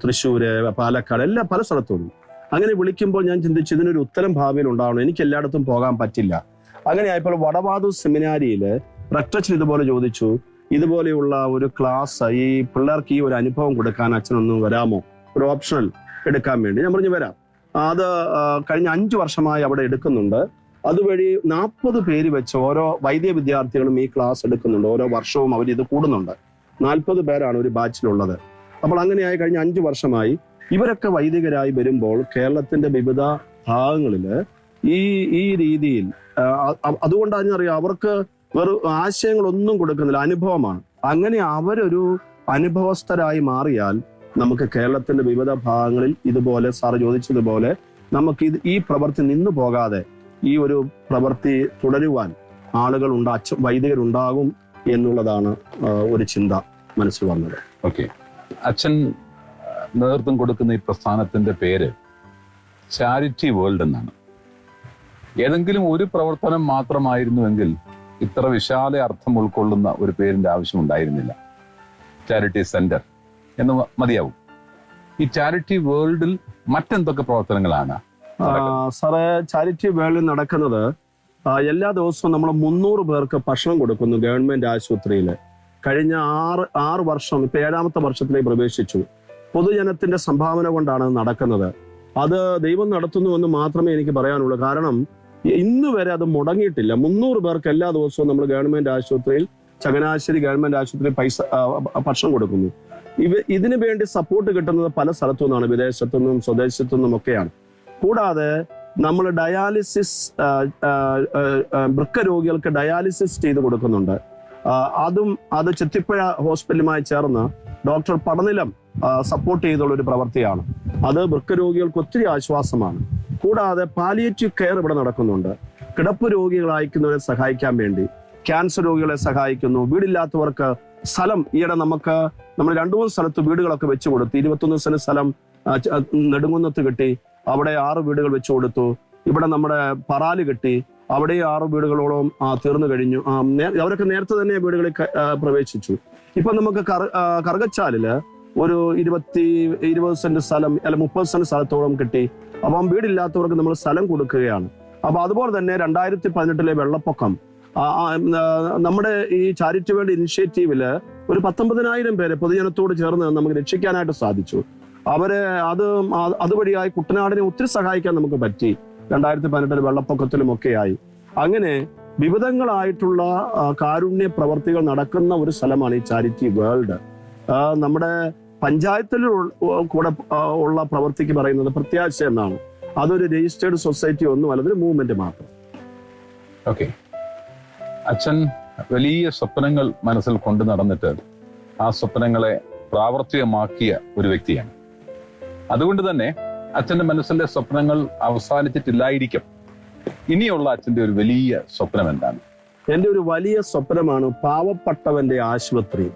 തൃശ്ശൂര്, പാലക്കാട്, പല സ്ഥലത്തു നിന്നും. അങ്ങനെ വിളിക്കുമ്പോൾ ഞാൻ ചിന്തിച്ചു, ഇതിനൊരു ഉത്തരം ഭാവിയിൽ ഉണ്ടാവണം. എനിക്ക് എല്ലായിടത്തും പോകാൻ പറ്റില്ല. അങ്ങനെ ആയപ്പോൾ വടവാതൂർ സെമിനാരിയില് റക്ടച്ചൻ ഇതുപോലെ ചോദിച്ചു, ഇതുപോലെയുള്ള ഒരു ക്ലാസ് ഈ പിള്ളേർക്ക് ഈ ഒരു അനുഭവം കൊടുക്കാൻ അച്ഛനൊന്ന് വരാമോ, ഒരു ഓപ്ഷണൽ എടുക്കാൻ വേണ്ടി. ഞാൻ പറഞ്ഞു വരാം. അത് കഴിഞ്ഞ 5 വർഷമായി അവിടെ എടുക്കുന്നുണ്ട്. അതുവഴി 40 പേര് വെച്ച് ഓരോ വൈദ്യ വിദ്യാർത്ഥികളും ഈ ക്ലാസ് എടുക്കുന്നുണ്ട്. ഓരോ വർഷവും അവർ ഇത് കൂടുന്നുണ്ട്. 40 പേരാണ് ഒരു ബാച്ചിലുള്ളത്. അപ്പോൾ അങ്ങനെയായി കഴിഞ്ഞ 5 വർഷമായി ഇവരൊക്കെ വൈദികരായി വരുമ്പോൾ കേരളത്തിന്റെ വിവിധ ഭാഗങ്ങളില് ഈ രീതിയിൽ, അതുകൊണ്ടാണ് അറിയാം, അവർക്ക് വെറും ആശയങ്ങളൊന്നും കൊടുക്കുന്നില്ല, അനുഭവമാണ്. അങ്ങനെ അവരൊരു അനുഭവസ്ഥരായി മാറിയാൽ നമുക്ക് കേരളത്തിന്റെ വിവിധ ഭാഗങ്ങളിൽ ഇതുപോലെ സാറ് ചോദിച്ചതുപോലെ നമുക്ക് ഈ പ്രവൃത്തി നിന്നു പോകാതെ ഈ ഒരു പ്രവൃത്തി തുടരുവാൻ ആളുകൾ വൈദികരുണ്ടാകും എന്നുള്ളതാണ് ഒരു ചിന്ത മനസ്സിൽ വന്നത്. ഓക്കെ, അച്ഛൻ നേതൃത്വം കൊടുക്കുന്ന ഈ പ്രസ്ഥാനത്തിന്റെ പേര് ചാരിറ്റി വേൾഡ് എന്നാണ്. ഏതെങ്കിലും ഒരു പ്രവർത്തനം മാത്രമായിരുന്നുവെങ്കിൽ ഇത്ര വിശാല അർത്ഥം ഉൾക്കൊള്ളുന്ന ഒരു പേരിന്റെ ആവശ്യം ഉണ്ടായിരുന്നില്ല. ചാരിറ്റി സെന്റർ എന്ന് മതിയാവും. ഈ ചാരിറ്റി വേൾഡിൽ മറ്റെന്തൊക്കെ പ്രവർത്തനങ്ങളാണ് സാറേ? ചാരിറ്റി വേൾഡിൽ നടക്കുന്നത്, എല്ലാ ദിവസവും നമ്മൾ 300 പേർക്ക് ഭക്ഷണം കൊടുക്കുന്നു ഗവൺമെന്റ് ആശുപത്രിയിൽ. കഴിഞ്ഞ 6 വർഷം, ഇപ്പൊ 7ാമത്തെ വർഷത്തിലേക്ക് പ്രവേശിച്ചു. പൊതുജനത്തിന്റെ സംഭാവന കൊണ്ടാണ് നടക്കുന്നത്. അത് ദൈവം നടത്തുന്നുവെന്ന് മാത്രമേ എനിക്ക് പറയാനുള്ളൂ. കാരണം ഇന്ന് വരെ അത് മുടങ്ങിയിട്ടില്ല. 300 പേർക്ക് എല്ലാ ദിവസവും നമ്മൾ ഗവൺമെന്റ് ആശുപത്രിയിൽ, ചങ്ങനാശ്ശേരി ഗവൺമെന്റ് ആശുപത്രിയിൽ ഭക്ഷണം കൊടുക്കുന്നു. ഇതിനു വേണ്ടി സപ്പോർട്ട് കിട്ടുന്നത് പല സ്ഥലത്തു നിന്നാണ്, വിദേശത്തുനിന്നും സ്വദേശത്തു നിന്നും ഒക്കെയാണ്. കൂടാതെ നമ്മൾ ഡയാലിസിസ്, വൃക്ക രോഗികൾക്ക് ഡയാലിസിസ് ചെയ്ത് കൊടുക്കുന്നുണ്ട്. അത് ചെത്തിപ്പുഴ ഹോസ്പിറ്റലുമായി ചേർന്ന് ഡോക്ടർ പടനിലം സപ്പോർട്ട് ചെയ്തുള്ള ഒരു പ്രവൃത്തിയാണ്. അത് വൃക്ക രോഗികൾക്ക് ഒത്തിരി ആശ്വാസമാണ്. കൂടാതെ പാലിയേറ്റീവ് കെയർ ഇവിടെ നടക്കുന്നുണ്ട്. കിടപ്പ് രോഗികളെ അയക്കുന്നവരെ സഹായിക്കാൻ വേണ്ടി, ക്യാൻസർ രോഗികളെ സഹായിക്കുന്നു. വീടില്ലാത്തവർക്ക് സ്ഥലം, ഈയിടെ നമ്മൾ 2-3 സ്ഥലത്ത് വീടുകളൊക്കെ വെച്ചു കൊടുത്തു. 21 സെന്റ് സ്ഥലം നെടുങ്കുന്നത്ത് കിട്ടി, അവിടെ 6 വീടുകൾ വെച്ചു കൊടുത്തു. ഇവിടെ നമ്മുടെ പറാല് കിട്ടി, അവിടെ 6 വീടുകളോളം തീർന്നു കഴിഞ്ഞു. അവരൊക്കെ നേരത്തെ തന്നെ വീടുകളിൽ പ്രവേശിച്ചു. ഇപ്പൊ നമുക്ക് കറുകച്ചാലില് ഒരു 20 സെന്റ് സ്ഥലം, അല്ല 30 സെന്റ് സ്ഥലത്തോളം കിട്ടി. അപ്പം വീടില്ലാത്തവർക്ക് നമ്മൾ സ്ഥലം കൊടുക്കുകയാണ്. അപ്പൊ അതുപോലെ തന്നെ 2018 വെള്ളപ്പൊക്കം, നമ്മുടെ ഈ ചാരിറ്റി വേൾഡ് ഇനിഷ്യേറ്റീവില് ഒരു 19,000 പേരെ പൊതുജനത്തോട് ചേർന്ന് നമുക്ക് രക്ഷിക്കാനായിട്ട് സാധിച്ചു. അതുവഴിയായി കുട്ടനാടിനെ ഒത്തിരി സഹായിക്കാൻ നമുക്ക് പറ്റി. 2018 വെള്ളപ്പൊക്കത്തിലും ഒക്കെയായി. അങ്ങനെ വിവിധങ്ങളായിട്ടുള്ള കാരുണ്യ പ്രവർത്തികൾ നടക്കുന്ന ഒരു സ്ഥലമാണ് ഈ ചാരിറ്റി വേൾഡ്. നമ്മുടെ പഞ്ചായത്തിൽ കൂടെ ഉള്ള പ്രവൃത്തിക്ക് പറയുന്നത് പ്രത്യാശ എന്നാണ്. അതൊരു രജിസ്റ്റേർഡ് സൊസൈറ്റി ഒന്നുമല്ല, അതൊരു മൂവ്മെന്റ് മാത്രം. ഓക്കെ, അച്ഛൻ വലിയ സ്വപ്നങ്ങൾ മനസ്സിൽ കൊണ്ടു നടന്നിട്ട് ആ സ്വപ്നങ്ങളെ പ്രാവർത്തികമാക്കിയ ഒരു വ്യക്തിയാണ്. അതുകൊണ്ട് തന്നെ അച്ഛന്റെ മനസ്സിലെ സ്വപ്നങ്ങൾ അവസാനിച്ചിട്ടില്ലായിരിക്കും. ഇനിയുള്ള അച്ഛന്റെ ഒരു വലിയ സ്വപ്നം എന്താണ്? എൻ്റെ ഒരു വലിയ സ്വപ്നമാണ് പാവപ്പെട്ടവന്റെ ആശുപത്രി.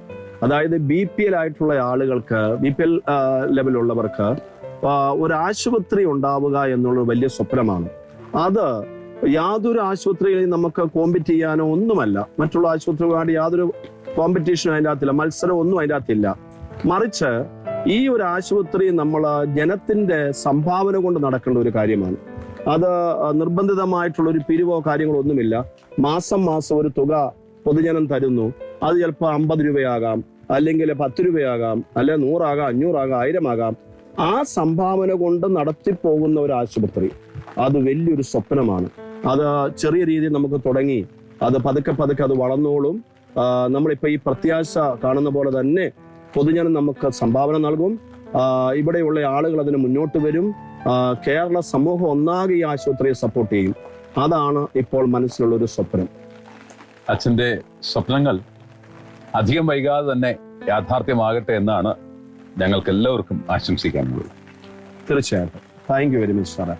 അതായത് BPL ആയിട്ടുള്ള ആളുകൾക്ക്, BPL ലെവലുള്ളവർക്ക് ഒരു ആശുപത്രി ഉണ്ടാവുക എന്നുള്ള വലിയ സ്വപ്നമാണ്. അത് യാതൊരു ആശുപത്രിയിലും നമുക്ക് കോമ്പറ്റ് ചെയ്യാനോ ഒന്നുമല്ല. മറ്റുള്ള ആശുപത്രികളുമായിട്ട് യാതൊരു കോമ്പറ്റീഷനും അതിൻ്റെ അകത്തില്ല, മത്സരം ഒന്നും അതിൻ്റെ അകത്തില്ല. മറിച്ച് ഈ ഒരു ആശുപത്രി നമ്മൾ ജനത്തിന്റെ സംഭാവന കൊണ്ട് നടക്കേണ്ട ഒരു കാര്യമാണ്. അത് നിർബന്ധിതമായിട്ടുള്ള ഒരു പിരിവോ കാര്യങ്ങളോ ഒന്നുമില്ല. മാസം മാസം ഒരു തുക പൊതുജനം തരുന്നു. അത് ചിലപ്പോൾ 50 രൂപയാകാം, അല്ലെങ്കിൽ 10 രൂപയാകാം, അല്ലെ 100 ആകാം, 500 ആകാം, 1000 ആകാം. ആ സംഭാവന കൊണ്ട് നടത്തിപ്പോകുന്ന ഒരു ആശുപത്രി അത് വലിയൊരു സ്വപ്നമാണ്. അത് ചെറിയ രീതിയിൽ നമുക്ക് തുടങ്ങി അത് പതുക്കെ പതുക്കെ അത് വളർന്നോളും. നമ്മളിപ്പോ ഈ പ്രത്യാശ കാണുന്ന പോലെ തന്നെ പൊതുജനം നമുക്ക് സംഭാവന നൽകും. ഇവിടെയുള്ള ആളുകൾ അതിന് മുന്നോട്ട് വരും. കേരള സമൂഹം ഒന്നാകെ ഈ ആശുപത്രിയെ സപ്പോർട്ട് ചെയ്യും. അതാണ് ഇപ്പോൾ മനസ്സിലുള്ള ഒരു സ്വപ്നം. അച്ഛൻ്റെ സ്വപ്നങ്ങൾ അധികം വൈകാതെ തന്നെ യാഥാർത്ഥ്യമാകട്ടെ എന്നാണ് ഞങ്ങൾക്ക് എല്ലാവർക്കും ആശംസിക്കാനുള്ളത്. തീർച്ചയായിട്ടും. താങ്ക് യു വെരി മച്ച് സാറേ.